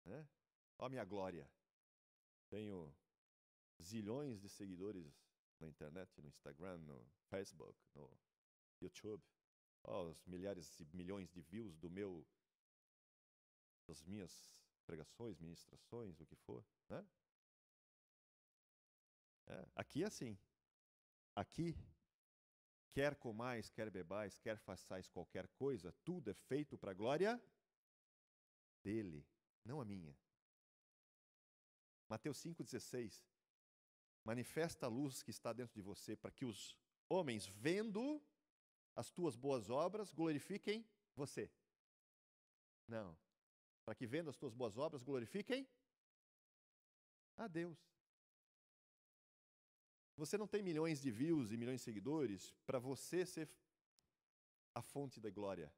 Né? Olha a minha glória. Tenho zilhões de seguidores na internet, no Instagram, no Facebook, no YouTube. Os milhares e milhões de views das minhas pregações, ministrações, o que for. Né? Aqui é assim. Aqui, quer comais, quer bebais, quer façais qualquer coisa, tudo é feito para a glória dele, não a minha. Mateus 5,16. Manifesta a luz que está dentro de você, para que os homens, vendo as tuas boas obras, glorifiquem você. Não. Para que vendo as tuas boas obras, glorifiquem a Deus. Você não tem milhões de views e milhões de seguidores para você ser a fonte da glória.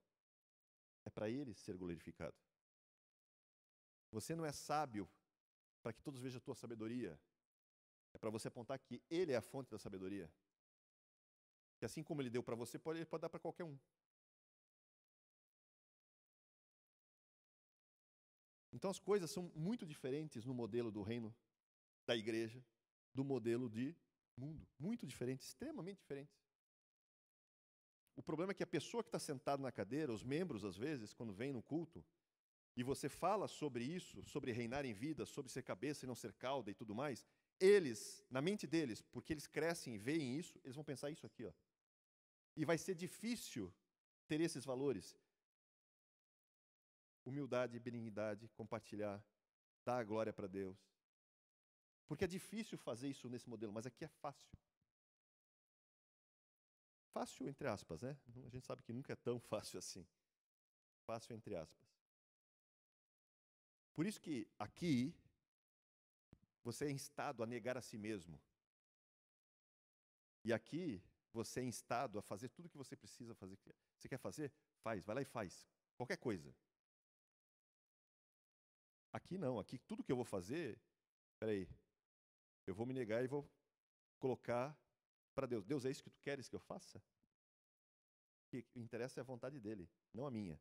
É para Ele ser glorificado. Você não é sábio para que todos vejam a tua sabedoria. É para você apontar que Ele é a fonte da sabedoria. Que assim como Ele deu para você, Ele pode dar para qualquer um. Então as coisas são muito diferentes no modelo do reino da igreja, do modelo de mundo. Muito diferentes, extremamente diferentes. O problema é que a pessoa que está sentada na cadeira, os membros, às vezes, quando vem no culto, e você fala sobre isso, sobre reinar em vida, sobre ser cabeça e não ser cauda e tudo mais, eles, na mente deles, porque eles crescem e veem isso, eles vão pensar isso aqui, ó. E vai ser difícil ter esses valores. Humildade, benignidade, compartilhar, dar a glória para Deus. Porque é difícil fazer isso nesse modelo, mas aqui é fácil. Fácil, entre aspas, né? A gente sabe que nunca é tão fácil assim. Fácil, entre aspas. Por isso que aqui, você é instado a negar a si mesmo. E aqui, você é instado a fazer tudo o que você precisa fazer. Você quer fazer? Faz, vai lá e faz. Qualquer coisa. Aqui não, aqui tudo que eu vou fazer, peraí, eu vou me negar e vou colocar para Deus. Deus, é isso que tu queres que eu faça? O que interessa é a vontade dele, não a minha.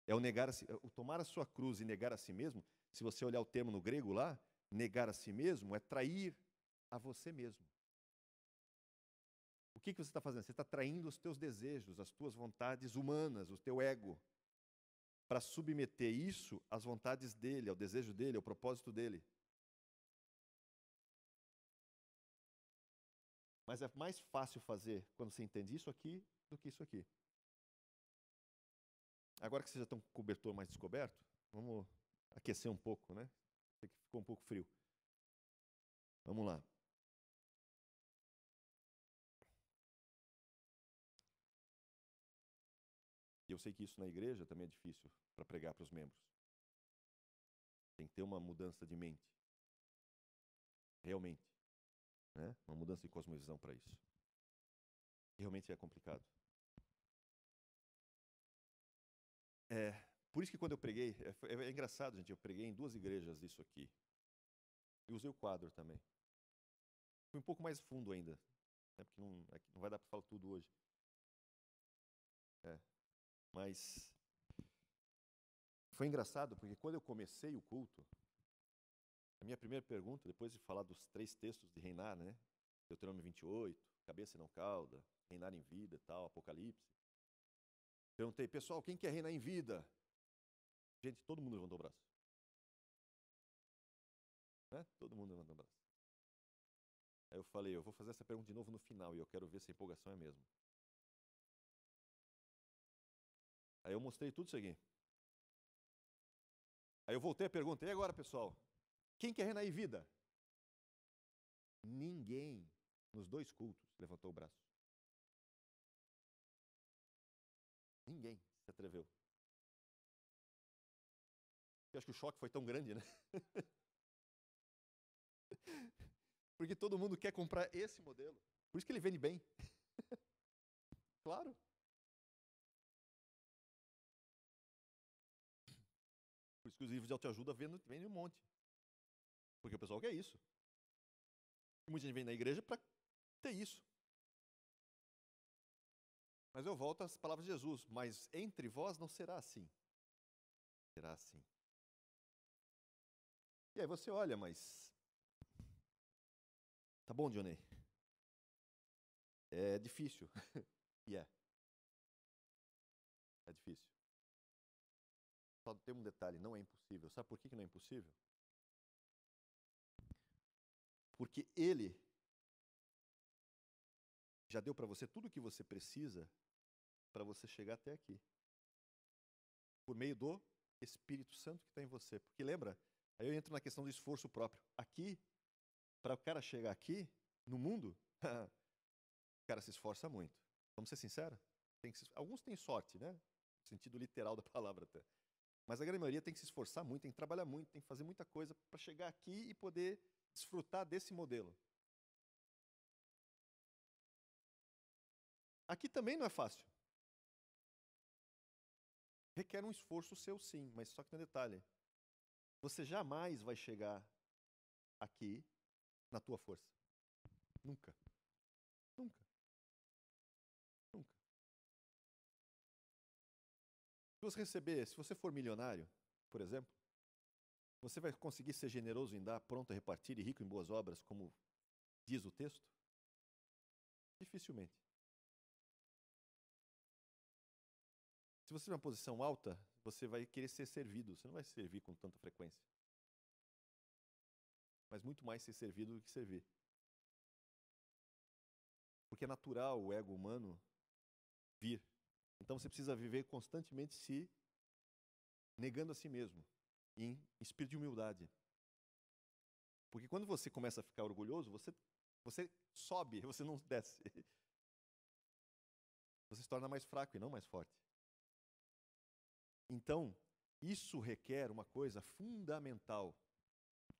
É o negar o tomar a sua cruz e negar a si mesmo. Se você olhar o termo no grego lá, negar a si mesmo é trair a você mesmo. O que você está fazendo? Você está traindo os teus desejos, as tuas vontades humanas, o teu ego, para submeter isso às vontades dele, ao desejo dele, ao propósito dele. Mas é mais fácil fazer quando você entende isso aqui do que isso aqui. Agora que você já está com o cobertor mais descoberto, vamos aquecer um pouco, né? Ficou um pouco frio. Vamos lá. E eu sei que isso na igreja também é difícil para pregar para os membros. Tem que ter uma mudança de mente. Realmente. Né? Uma mudança de cosmovisão para isso. Realmente é complicado. Por isso que quando eu preguei, é engraçado, gente, eu preguei em 2 igrejas isso aqui. E usei o quadro também. Fui um pouco mais fundo ainda, né, porque não vai dar para falar tudo hoje. Mas foi engraçado, porque quando eu comecei o culto, a minha primeira pergunta, depois de falar dos 3 textos de reinar, né? Deuteronômio 28, cabeça e não cauda, reinar em vida e tal, Apocalipse. Perguntei, pessoal, quem quer reinar em vida? Gente, todo mundo levantou o braço. Né? Todo mundo levantou o braço. Aí eu falei, eu vou fazer essa pergunta de novo no final e eu quero ver se a empolgação é mesmo. Aí eu mostrei tudo isso aqui. Aí eu voltei a pergunta, e agora, pessoal? Quem quer reinar em vida? Ninguém, nos 2 cultos, levantou o braço. Ninguém se atreveu. Eu acho que o choque foi tão grande, né? Porque todo mundo quer comprar esse modelo. Por isso que ele vende bem. Claro. Por isso que os livros de autoajuda vendem um monte. Porque o pessoal quer isso. E muita gente vem na igreja para ter isso. Mas eu volto às palavras de Jesus. Mas entre vós não será assim. Será assim. E aí você olha, mas... Tá bom, Johnny? É difícil. E é. É difícil. Só tem um detalhe, não é impossível. Sabe por que não é impossível? Porque ele já deu para você tudo o que você precisa para você chegar até aqui. Por meio do Espírito Santo que está em você. Porque lembra, aí eu entro na questão do esforço próprio. Aqui, para o cara chegar aqui, no mundo, o cara se esforça muito. Vamos ser sinceros? Alguns têm sorte, né? No sentido literal da palavra até. Mas a grande maioria tem que se esforçar muito, tem que trabalhar muito, tem que fazer muita coisa para chegar aqui e poder desfrutar desse modelo. Aqui também não é fácil. Requer um esforço seu, sim, mas só que tem um detalhe. Você jamais vai chegar aqui na tua força. Nunca. Nunca. Nunca. Se você for milionário, por exemplo, você vai conseguir ser generoso em dar, pronto a repartir e rico em boas obras, como diz o texto? Dificilmente. Se você tiver uma posição alta, você vai querer ser servido. Você não vai servir com tanta frequência. Mas muito mais ser servido do que servir. Porque é natural o ego humano vir. Então você precisa viver constantemente se negando a si mesmo, em espírito de humildade. Porque quando você começa a ficar orgulhoso, você sobe, você não desce. Você se torna mais fraco e não mais forte. Então, isso requer uma coisa fundamental,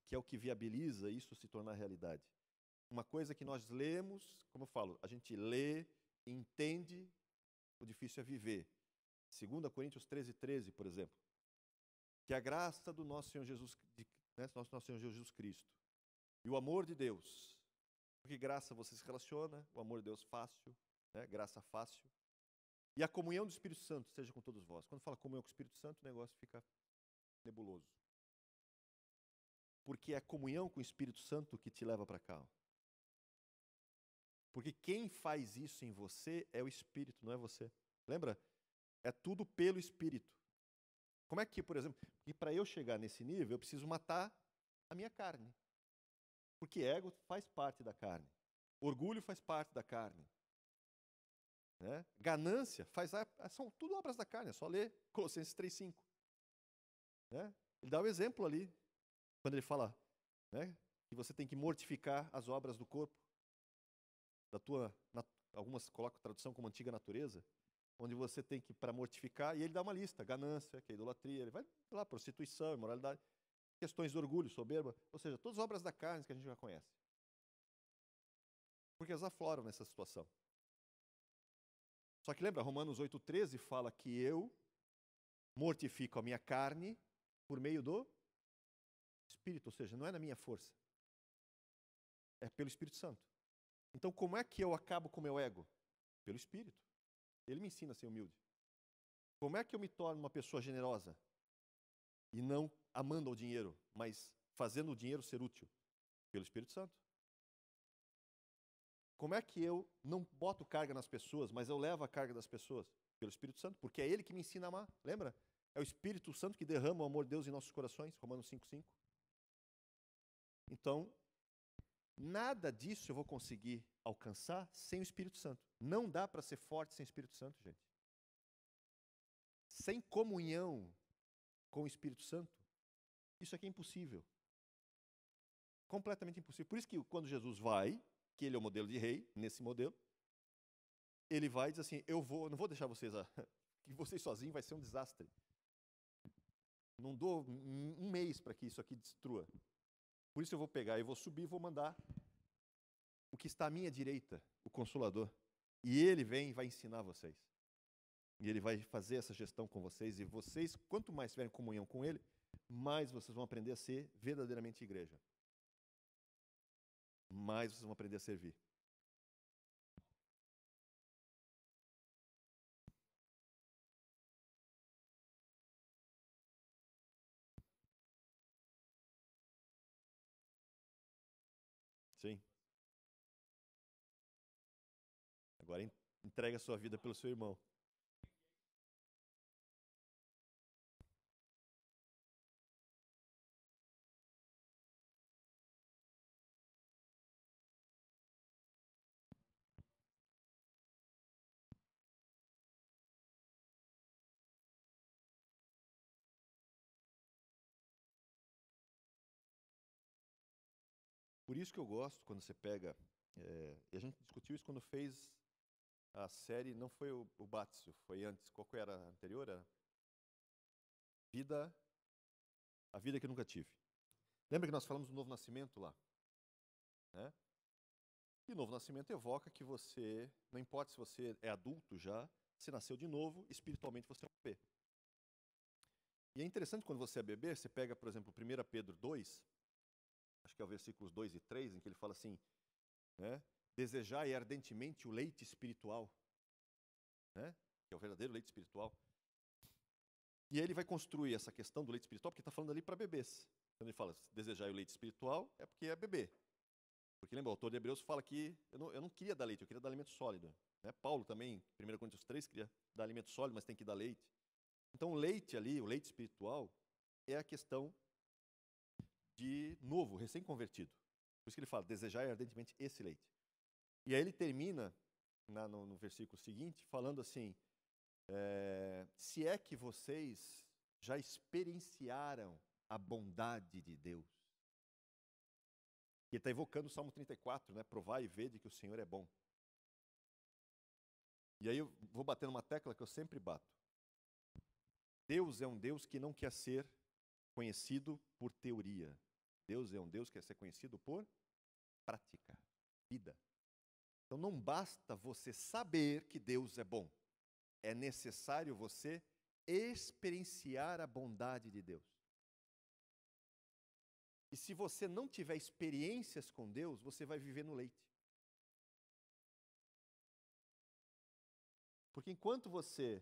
que é o que viabiliza isso se tornar realidade. Uma coisa que nós lemos, como eu falo, a gente lê, entende, o difícil é viver. 2 Coríntios 13:13, por exemplo. Que a graça do nosso Senhor Jesus, nosso Senhor Jesus Cristo e o amor de Deus, porque graça você se relaciona, o amor de Deus fácil, né? Graça fácil, e a comunhão do Espírito Santo seja com todos vós. Quando fala comunhão com o Espírito Santo, o negócio fica nebuloso. Porque é a comunhão com o Espírito Santo que te leva para cá. Porque quem faz isso em você é o Espírito, não é você. Lembra? É tudo pelo Espírito. Como é que, por exemplo, e para eu chegar nesse nível, eu preciso matar a minha carne. Porque ego faz parte da carne. Orgulho faz parte da carne. Né? Ganância são tudo obras da carne, é só ler Colossenses 3:5. Né? Ele dá o exemplo ali, quando ele fala, né, que você tem que mortificar as obras do corpo, algumas colocam a tradução como antiga natureza, onde você tem que, para mortificar, e ele dá uma lista: ganância, que é idolatria, ele vai lá, prostituição, imoralidade, questões de orgulho, soberba, ou seja, todas as obras da carne que a gente já conhece. Porque elas afloram nessa situação. Só que lembra, Romanos 8:13 fala que eu mortifico a minha carne por meio do Espírito, ou seja, não é na minha força. É pelo Espírito Santo. Então, como é que eu acabo com o meu ego? Pelo Espírito. Ele me ensina a ser humilde. Como é que eu me torno uma pessoa generosa? E não amando ao dinheiro, mas fazendo o dinheiro ser útil? Pelo Espírito Santo. Como é que eu não boto carga nas pessoas, mas eu levo a carga das pessoas? Pelo Espírito Santo, porque é Ele que me ensina a amar. Lembra? É o Espírito Santo que derrama o amor de Deus em nossos corações, Romanos 5:5. Então, nada disso eu vou conseguir alcançar sem o Espírito Santo. Não dá para ser forte sem o Espírito Santo, gente. Sem comunhão com o Espírito Santo, isso aqui é impossível. Completamente impossível. Por isso que quando Jesus vai, que ele é o modelo de rei, nesse modelo, ele vai e diz assim: eu não vou deixar vocês, que vocês sozinhos vai ser um desastre. Não dou um mês para que isso aqui destrua. Por isso eu vou pegar, eu vou subir e vou mandar o que está à minha direita, o Consolador. E ele vem e vai ensinar vocês. E ele vai fazer essa gestão com vocês. E vocês, quanto mais tiverem comunhão com ele, mais vocês vão aprender a ser verdadeiramente igreja. Mais vocês vão aprender a servir. Sim. Agora entrega a sua vida pelo seu irmão. Por isso que eu gosto quando você pega, e a gente discutiu isso quando fez a série, não foi o Batsu, foi antes. Qual que era a anterior? Era A Vida que Nunca Tive. Lembra que nós falamos do novo nascimento lá? Né? E o novo nascimento evoca que você, não importa se você é adulto já, você nasceu de novo, espiritualmente você é um bebê. E é interessante quando você é bebê, você pega, por exemplo, 1 Pedro 2, acho que é o versículos 2 e 3, em que ele fala assim, né? Desejai ardentemente o leite espiritual, né? Que é o verdadeiro leite espiritual. E ele vai construir essa questão do leite espiritual, porque está falando ali para bebês. Quando ele fala desejai o leite espiritual, é porque é bebê. Porque lembra, o autor de Hebreus fala que eu não queria dar leite, eu queria dar alimento sólido. Paulo também, 1 Coríntios 3, queria dar alimento sólido, mas tem que dar leite. Então o leite ali, o leite espiritual, é a questão de novo, recém-convertido. Por isso que ele fala, desejai ardentemente esse leite. E aí ele termina, no versículo seguinte, falando assim, se é que vocês já experienciaram a bondade de Deus. Ele está evocando o Salmo 34, né? Provai e vede que o Senhor é bom. E aí eu vou bater numa tecla que eu sempre bato. Deus é um Deus que não quer ser conhecido por teoria. Deus é um Deus que quer ser conhecido por prática, vida. Então não basta você saber que Deus é bom. É necessário você experienciar a bondade de Deus. E se você não tiver experiências com Deus, você vai viver no leite. Porque enquanto você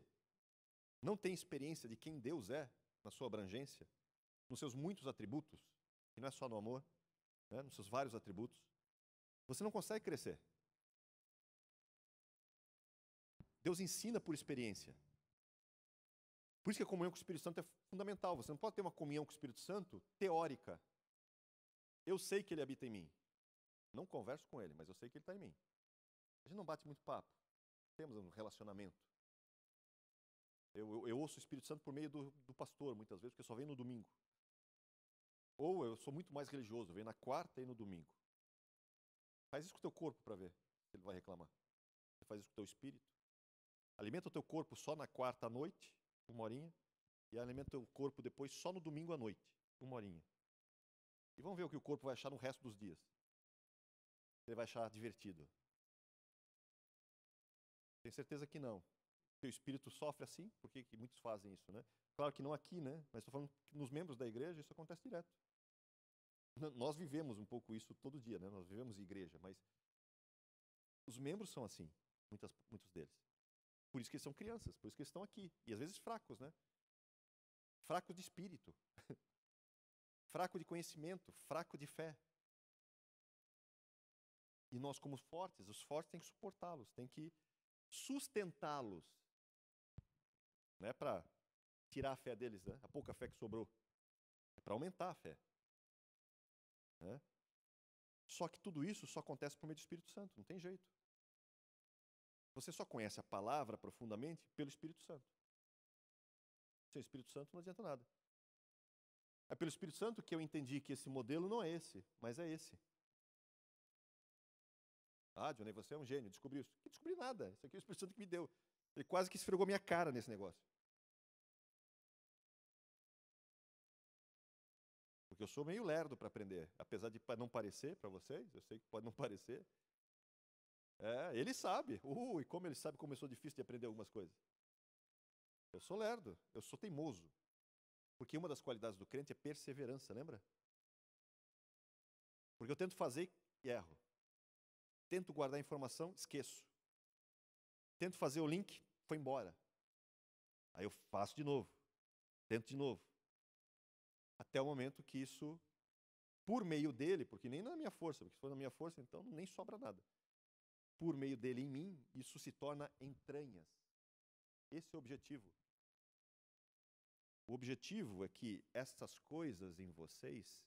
não tem experiência de quem Deus é, na sua abrangência, nos seus muitos atributos, e não é só no amor, né, nos seus vários atributos, você não consegue crescer. Deus ensina por experiência. Por isso que a comunhão com o Espírito Santo é fundamental. Você não pode ter uma comunhão com o Espírito Santo teórica. Eu sei que ele habita em mim. Não converso com ele, mas eu sei que ele está em mim. A gente não bate muito papo. Temos um relacionamento. Eu ouço o Espírito Santo por meio do pastor, muitas vezes, porque só vem no domingo. Ou eu sou muito mais religioso, eu venho na quarta e no domingo. Faz isso com o teu corpo para ver se ele vai reclamar. Você faz isso com o teu espírito. Alimenta o teu corpo só na quarta à noite, 1 horinha, e alimenta o teu corpo depois só no domingo à noite, 1 horinha. E vamos ver o que o corpo vai achar no resto dos dias. Ele vai achar divertido. Tenho certeza que não. O teu espírito sofre assim, porque muitos fazem isso, né? Claro que não aqui, né? Mas estou falando que nos membros da igreja isso acontece direto. Nós vivemos um pouco isso todo dia, né? Nós vivemos igreja, mas os membros são assim, muitos deles. Por isso que eles são crianças, por isso que eles estão aqui. E às vezes fracos, né? Fracos de espírito. Fraco de conhecimento, fraco de fé. E nós, como fortes, os fortes têm que suportá-los, têm que sustentá-los. Não é para tirar a fé deles, né? A pouca fé que sobrou. É para aumentar a fé. Né? Só que tudo isso só acontece por meio do Espírito Santo, não tem jeito. Você só conhece a palavra profundamente pelo Espírito Santo. Sem o Espírito Santo não adianta nada. É pelo Espírito Santo que eu entendi que esse modelo não é esse, mas é esse. Ah, Johnny, você é um gênio, descobri isso. Não descobri nada, isso aqui é o Espírito Santo que me deu. Ele quase que esfregou minha cara nesse negócio. Porque eu sou meio lerdo para aprender, apesar de não parecer para vocês, eu sei que pode não parecer. Ele sabe. E como ele sabe como eu sou difícil de aprender algumas coisas. Eu sou lerdo, eu sou teimoso. Porque uma das qualidades do crente é perseverança, lembra? Porque eu tento fazer e erro. Tento guardar a informação, esqueço. Tento fazer o link, foi embora. Aí eu faço de novo. Tento de novo. Até o momento que isso, por meio dele, porque nem na minha força, porque se for na minha força, então nem sobra nada. Por meio dele em mim, isso se torna entranhas. Esse é o objetivo. O objetivo é que essas coisas em vocês,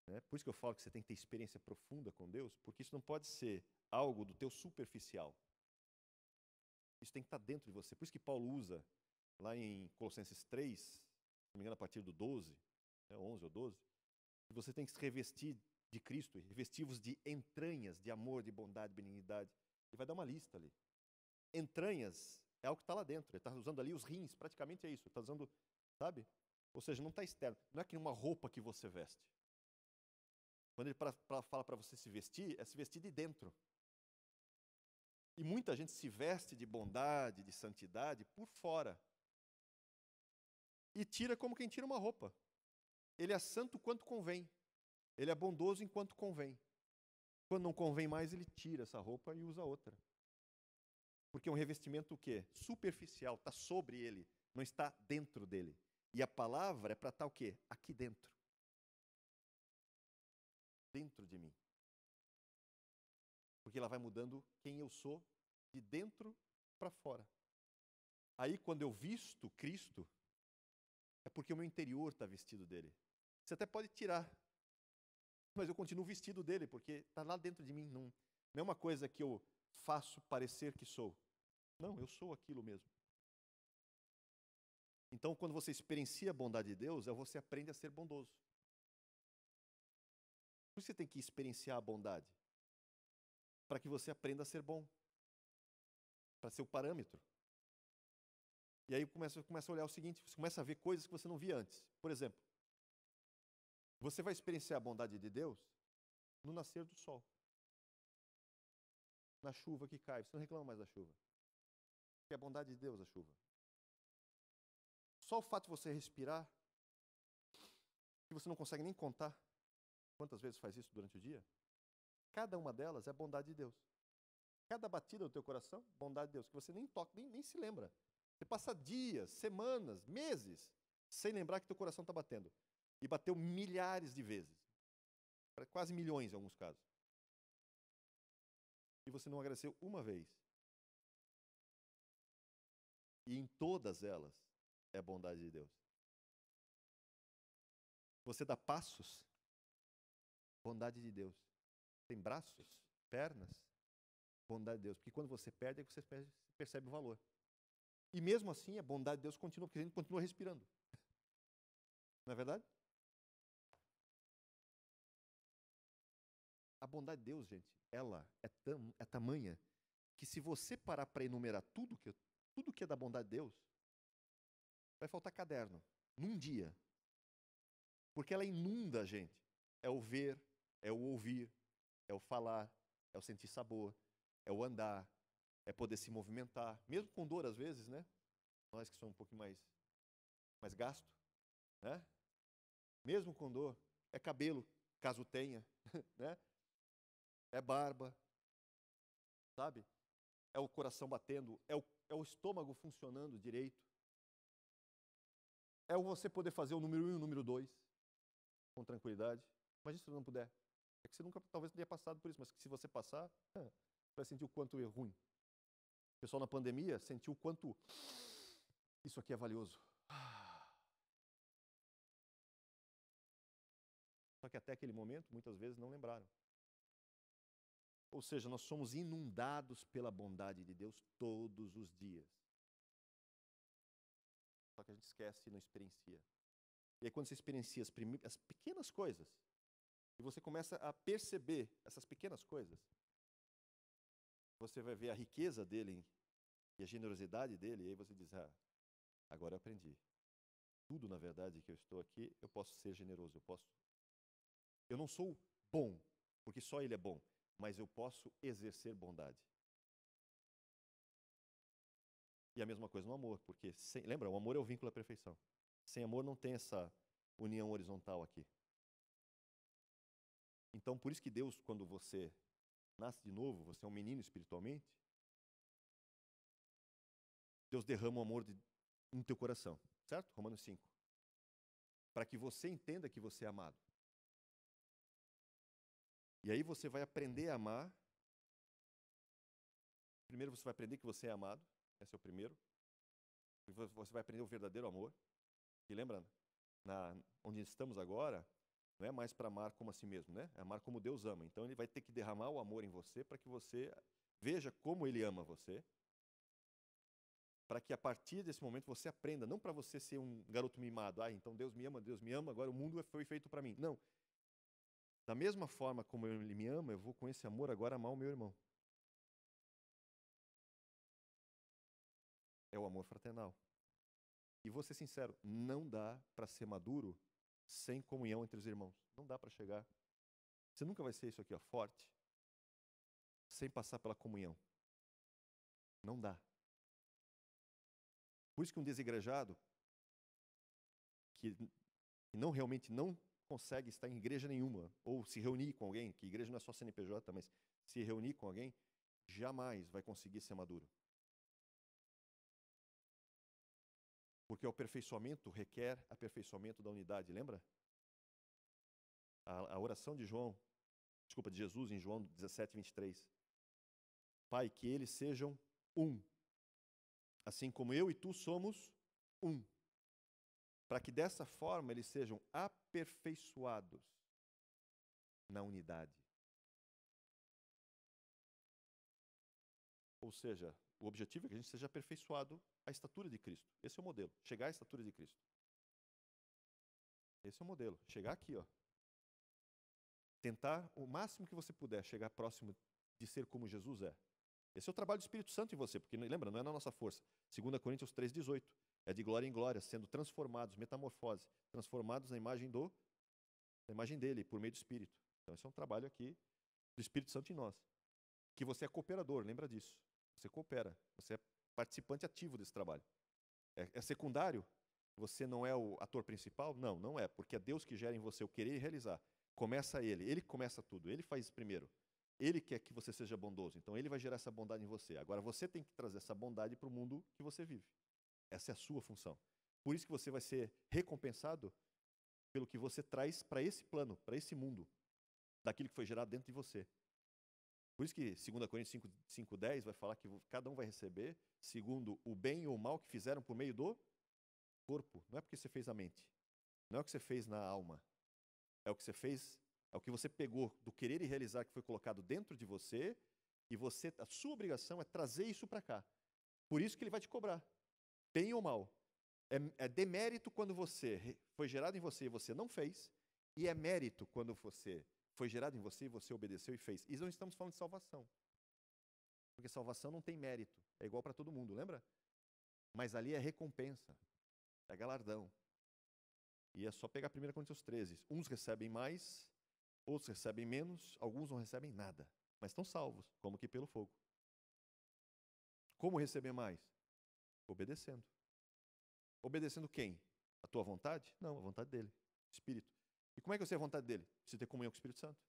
né, por isso que eu falo que você tem que ter experiência profunda com Deus, porque isso não pode ser algo do teu superficial. Isso tem que estar dentro de você. Por isso que Paulo usa, lá em Colossenses 3, se não me engano, a partir do 12, 11 ou 12, que você tem que se revestir de Cristo, revestir-vos de entranhas, de amor, de bondade, de benignidade. Ele vai dar uma lista ali. Entranhas é algo que está lá dentro. Ele está usando ali os rins, praticamente é isso. Ele está usando, sabe? Ou seja, não está externo. Não é que uma roupa que você veste. Quando ele fala para você se vestir, é se vestir de dentro. E muita gente se veste de bondade, de santidade por fora. E tira como quem tira uma roupa. Ele é santo quanto convém. Ele é bondoso enquanto convém. Quando não convém mais, ele tira essa roupa e usa outra. Porque é um revestimento o quê? Superficial, está sobre ele, não está dentro dele. E a palavra é para estar o quê? Aqui dentro. Dentro de mim. Porque ela vai mudando quem eu sou de dentro para fora. Aí, quando eu visto Cristo, é porque o meu interior está vestido dele. Você até pode tirar, mas eu continuo vestido dele, porque está lá dentro de mim. Não é uma coisa que eu faço parecer que sou. Não, eu sou aquilo mesmo. Então, quando você experiencia a bondade de Deus, você aprende a ser bondoso. Por isso você tem que experienciar a bondade, para que você aprenda a ser bom, para ser o parâmetro. E aí começa a olhar o seguinte, você começa a ver coisas que você não via antes. Por exemplo, você vai experienciar a bondade de Deus no nascer do sol, na chuva que cai. Você não reclama mais da chuva, porque é a bondade de Deus a chuva. Só o fato de você respirar, que você não consegue nem contar quantas vezes faz isso durante o dia, cada uma delas é a bondade de Deus. Cada batida do teu coração, bondade de Deus, que você nem toca, nem se lembra. Você passa dias, semanas, meses, sem lembrar que teu coração está batendo. E bateu milhares de vezes. Quase milhões em alguns casos. E você não agradeceu uma vez. E em todas elas é a bondade de Deus. Você dá passos, bondade de Deus. Tem braços, pernas, bondade de Deus. Porque quando você perde, é que você percebe o valor. E mesmo assim, a bondade de Deus continua, porque a gente continua respirando. Não é verdade? A bondade de Deus, gente, ela é tamanha que se você parar para enumerar tudo que é da bondade de Deus, vai faltar caderno, num dia. Porque ela inunda a gente. É o ver, é o ouvir, é o falar, é o sentir sabor, é o andar, é poder se movimentar. Mesmo com dor, às vezes, né? Nós que somos um pouquinho mais gasto, né? Mesmo com dor, é cabelo, caso tenha, né? É barba, sabe? É o coração batendo, é o estômago funcionando direito. É o você poder fazer o número 1 e o número 2 com tranquilidade. Imagina se você não puder. É que você nunca, talvez, tenha passado por isso, mas que se você passar, você vai sentir o quanto é ruim. O pessoal na pandemia sentiu o quanto isso aqui é valioso. Só que até aquele momento, muitas vezes, não lembraram. Ou seja, nós somos inundados pela bondade de Deus todos os dias. Só que a gente esquece e não experiencia. E aí quando você experiencia as pequenas coisas, e você começa a perceber essas pequenas coisas, você vai ver a riqueza dele e a generosidade dele, e aí você diz, agora eu aprendi. Tudo, na verdade, que eu estou aqui, eu posso ser generoso, eu não sou bom, porque só ele é bom, mas eu posso exercer bondade. E a mesma coisa no amor, porque, lembra, o amor é o vínculo à perfeição. Sem amor não tem essa união horizontal aqui. Então, por isso que Deus, quando você nasce de novo, você é um menino espiritualmente, Deus derrama o amor no teu coração, certo? Romanos 5. Para que você entenda que você é amado. E aí você vai aprender a amar. Primeiro você vai aprender que você é amado, esse é o primeiro. Você vai aprender o verdadeiro amor. E lembra, onde estamos agora, não é mais para amar como a si mesmo, né? É amar como Deus ama. Então ele vai ter que derramar o amor em você para que você veja como ele ama você. Para que a partir desse momento você aprenda, não para você ser um garoto mimado, então Deus me ama, agora o mundo foi feito para mim. Não. Da mesma forma como ele me ama, eu vou com esse amor agora amar o meu irmão. É o amor fraternal. E vou ser sincero, não dá para ser maduro sem comunhão entre os irmãos. Não dá para chegar. Você nunca vai ser isso aqui, forte, sem passar pela comunhão. Não dá. Por isso que um desigrejado, que realmente não consegue estar em igreja nenhuma, ou se reunir com alguém, que igreja não é só CNPJ, mas se reunir com alguém, jamais vai conseguir ser maduro. Porque o aperfeiçoamento requer aperfeiçoamento da unidade, lembra? A oração de Jesus em João 17, 23. Pai, que eles sejam um, assim como eu e tu somos um, para que dessa forma eles sejam aperfeiçoados na unidade. Ou seja, o objetivo é que a gente seja aperfeiçoado à estatura de Cristo. Esse é o modelo, chegar à estatura de Cristo. Esse é o modelo, chegar aqui, ó. Tentar o máximo que você puder chegar próximo de ser como Jesus é. Esse é o trabalho do Espírito Santo em você, porque lembra, não é na nossa força. 2 Coríntios 3,18. É de glória em glória, sendo transformados, metamorfose, transformados na imagem dele, por meio do Espírito. Então esse é um trabalho aqui do Espírito Santo em nós. Que você é cooperador, lembra disso. Você coopera, você é participante ativo desse trabalho. É secundário? Você não é o ator principal? Não, não é, porque é Deus que gera em você o querer e realizar. Começa ele que começa tudo, ele faz primeiro. Ele quer que você seja bondoso, então ele vai gerar essa bondade em você. Agora você tem que trazer essa bondade para o mundo que você vive. Essa é a sua função. Por isso que você vai ser recompensado pelo que você traz para esse plano, para esse mundo, daquilo que foi gerado dentro de você. Por isso que 2 Coríntios 5:10 vai falar que cada um vai receber segundo o bem ou o mal que fizeram por meio do corpo. Não é porque você fez a mente. Não é o que você fez na alma. É o que você fez, é o que você pegou do querer e realizar que foi colocado dentro de você, e a sua obrigação é trazer isso para cá. Por isso que ele vai te cobrar, bem ou mal. É demérito quando você foi gerado em você e você não fez, e é mérito quando você foi gerado em você e você obedeceu e fez. E não estamos falando de salvação. Porque salvação não tem mérito, é igual para todo mundo, lembra? Mas ali é recompensa, é galardão. E é só pegar 1 Coríntios 13. Uns recebem mais, outros recebem menos, alguns não recebem nada, mas estão salvos, como que pelo fogo. Como receber mais? Obedecendo. Obedecendo quem? A tua vontade? Não, a vontade dele, Espírito. E como é que eu sei a vontade dele? Preciso ter comunhão com o Espírito Santo.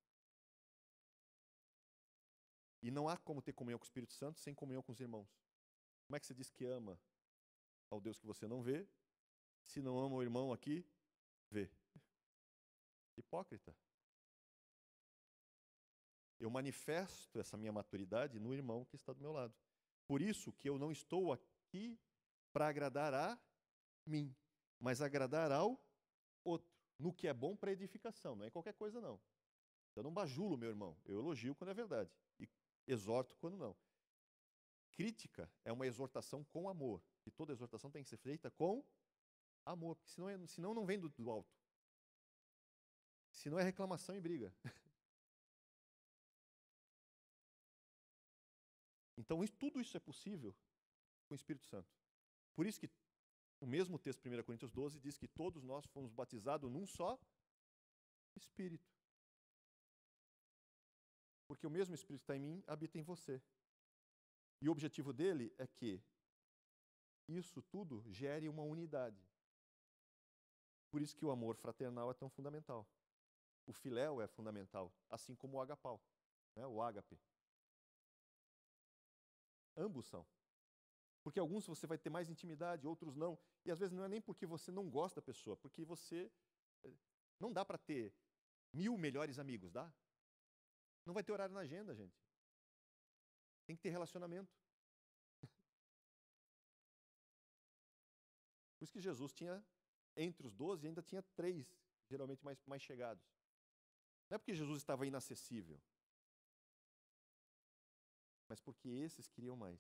E não há como ter comunhão com o Espírito Santo sem comunhão com os irmãos. Como é que você diz que ama ao Deus que você não vê, se não ama o irmão aqui, vê? Hipócrita. Eu manifesto essa minha maturidade no irmão que está do meu lado. Por isso que eu não estou aqui para agradar a mim, mas agradar ao outro, no que é bom para edificação, não é qualquer coisa não. Eu não bajulo meu irmão, eu elogio quando é verdade e exorto quando não. Crítica é uma exortação com amor, e toda exortação tem que ser feita com amor, porque senão não vem do alto. Senão é reclamação e briga. Então tudo isso é possível com o Espírito Santo. Por isso que o mesmo texto, 1 Coríntios 12, diz que todos nós fomos batizados num só Espírito. Porque o mesmo Espírito que está em mim habita em você. E o objetivo dele é que isso tudo gere uma unidade. Por isso que o amor fraternal é tão fundamental. O filéu é fundamental, assim como o agapau, né? O ágape. Ambos são. Porque alguns você vai ter mais intimidade, outros não. E às vezes não é nem porque você não gosta da pessoa, porque você... Não dá para ter 1000 melhores amigos, dá? Não vai ter horário na agenda, gente. Tem que ter relacionamento. Por isso que Jesus tinha, entre os 12, ainda tinha 3, geralmente mais chegados. Não é porque Jesus estava inacessível, mas porque esses queriam mais.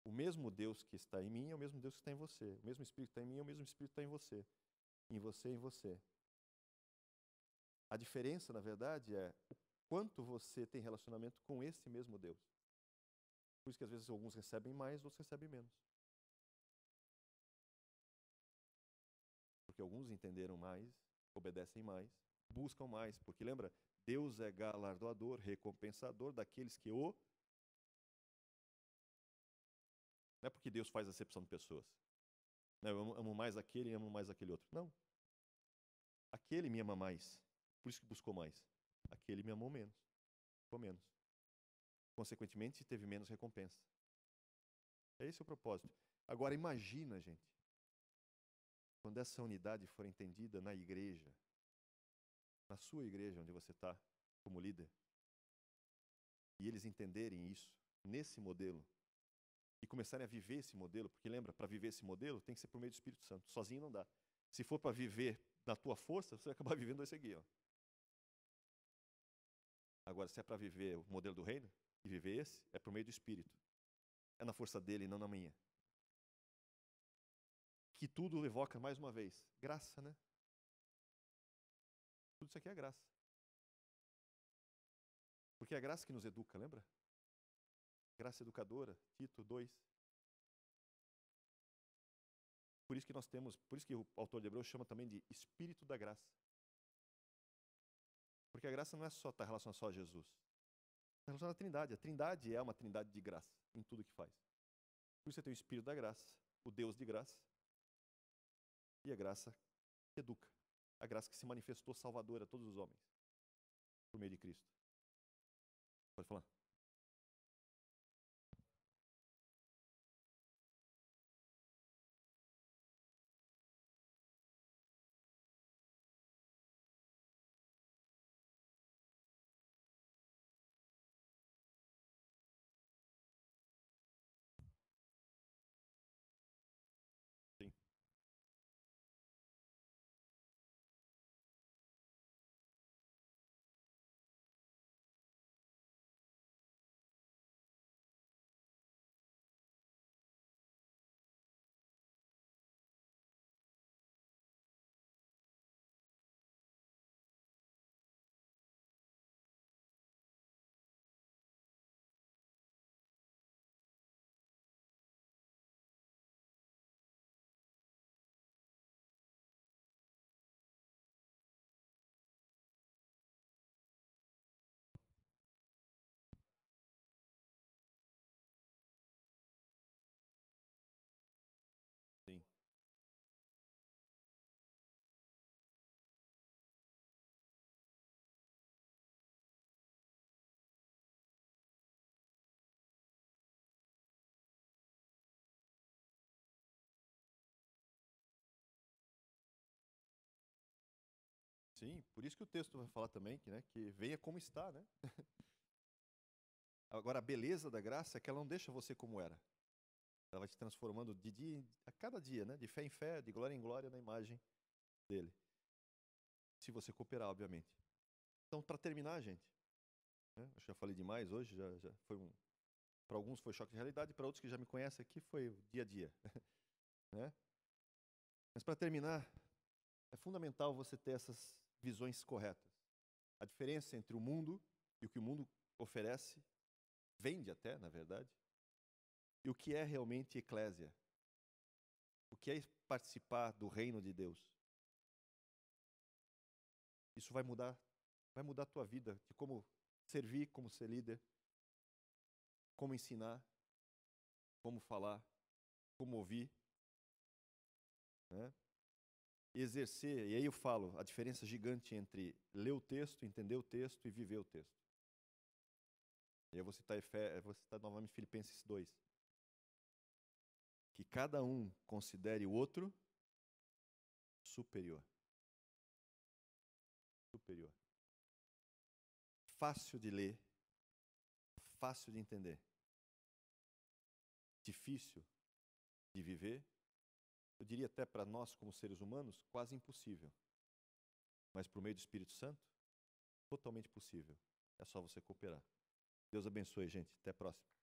O mesmo Deus que está em mim é o mesmo Deus que está em você. O mesmo Espírito que está em mim é o mesmo Espírito que está em você. Em você e em você. A diferença, na verdade, é o quanto você tem relacionamento com esse mesmo Deus. Por isso que às vezes alguns recebem mais, outros recebem menos. Porque alguns entenderam mais, obedecem mais, buscam mais. Porque lembra, Deus é galardoador, recompensador daqueles que o... Não é porque Deus faz acepção de pessoas. Não, eu amo mais aquele e amo mais aquele outro. Não. Aquele me ama mais, por isso que buscou mais. Aquele me amou menos, ficou menos. Consequentemente, teve menos recompensa. Esse é o propósito. Agora, imagina, gente, quando essa unidade for entendida na igreja, na sua igreja, onde você está como líder, e eles entenderem isso, nesse modelo, e começarem a viver esse modelo, porque lembra, para viver esse modelo tem que ser por meio do Espírito Santo, sozinho não dá. Se for para viver na tua força, você vai acabar vivendo esse aqui, ó. Agora, se é para viver o modelo do reino, e viver esse, é por meio do Espírito. É na força dele e não na minha. Que tudo evoca, mais uma vez, graça, né? Tudo isso aqui é graça. Porque é a graça que nos educa, lembra? Graça educadora, Tito 2. Por isso que nós temos, por isso que o autor de Hebreus chama também de Espírito da Graça. Porque a graça não é só estar relacionada só a Jesus. Está relacionada à Trindade. A Trindade é uma Trindade de graça em tudo que faz. Por isso você tem o Espírito da Graça, o Deus de graça, e a graça que educa. A graça que se manifestou salvadora a todos os homens, por meio de Cristo. Pode falar? Sim. Sim. Sim, por isso que o texto vai falar também que, né, que venha como está, né? Agora, a beleza da graça é que ela não deixa você como era. Ela vai te transformando de dia a cada dia, né? De fé em fé, de glória em glória na imagem dele. Se você cooperar, obviamente. Então, para terminar, gente, né, acho que já falei demais hoje, já foi um. Para alguns foi choque de realidade, para outros que já me conhecem aqui foi o dia a dia, né? Mas para terminar, é fundamental você ter essas visões corretas. A diferença entre o mundo e o que o mundo oferece, vende até, na verdade, e o que é realmente eclésia. O que é participar do reino de Deus. Isso vai mudar a tua vida, de como servir, como ser líder, como ensinar, como falar, como ouvir, né? Exercer, e aí eu falo, a diferença gigante entre ler o texto, entender o texto e viver o texto. E eu vou citar novamente Filipenses 2. Que cada um considere o outro superior. Superior. Fácil de ler, fácil de entender. Difícil de viver. Eu diria até para nós, como seres humanos, quase impossível. Mas por meio do Espírito Santo, totalmente possível. É só você cooperar. Deus abençoe, gente. Até a próxima.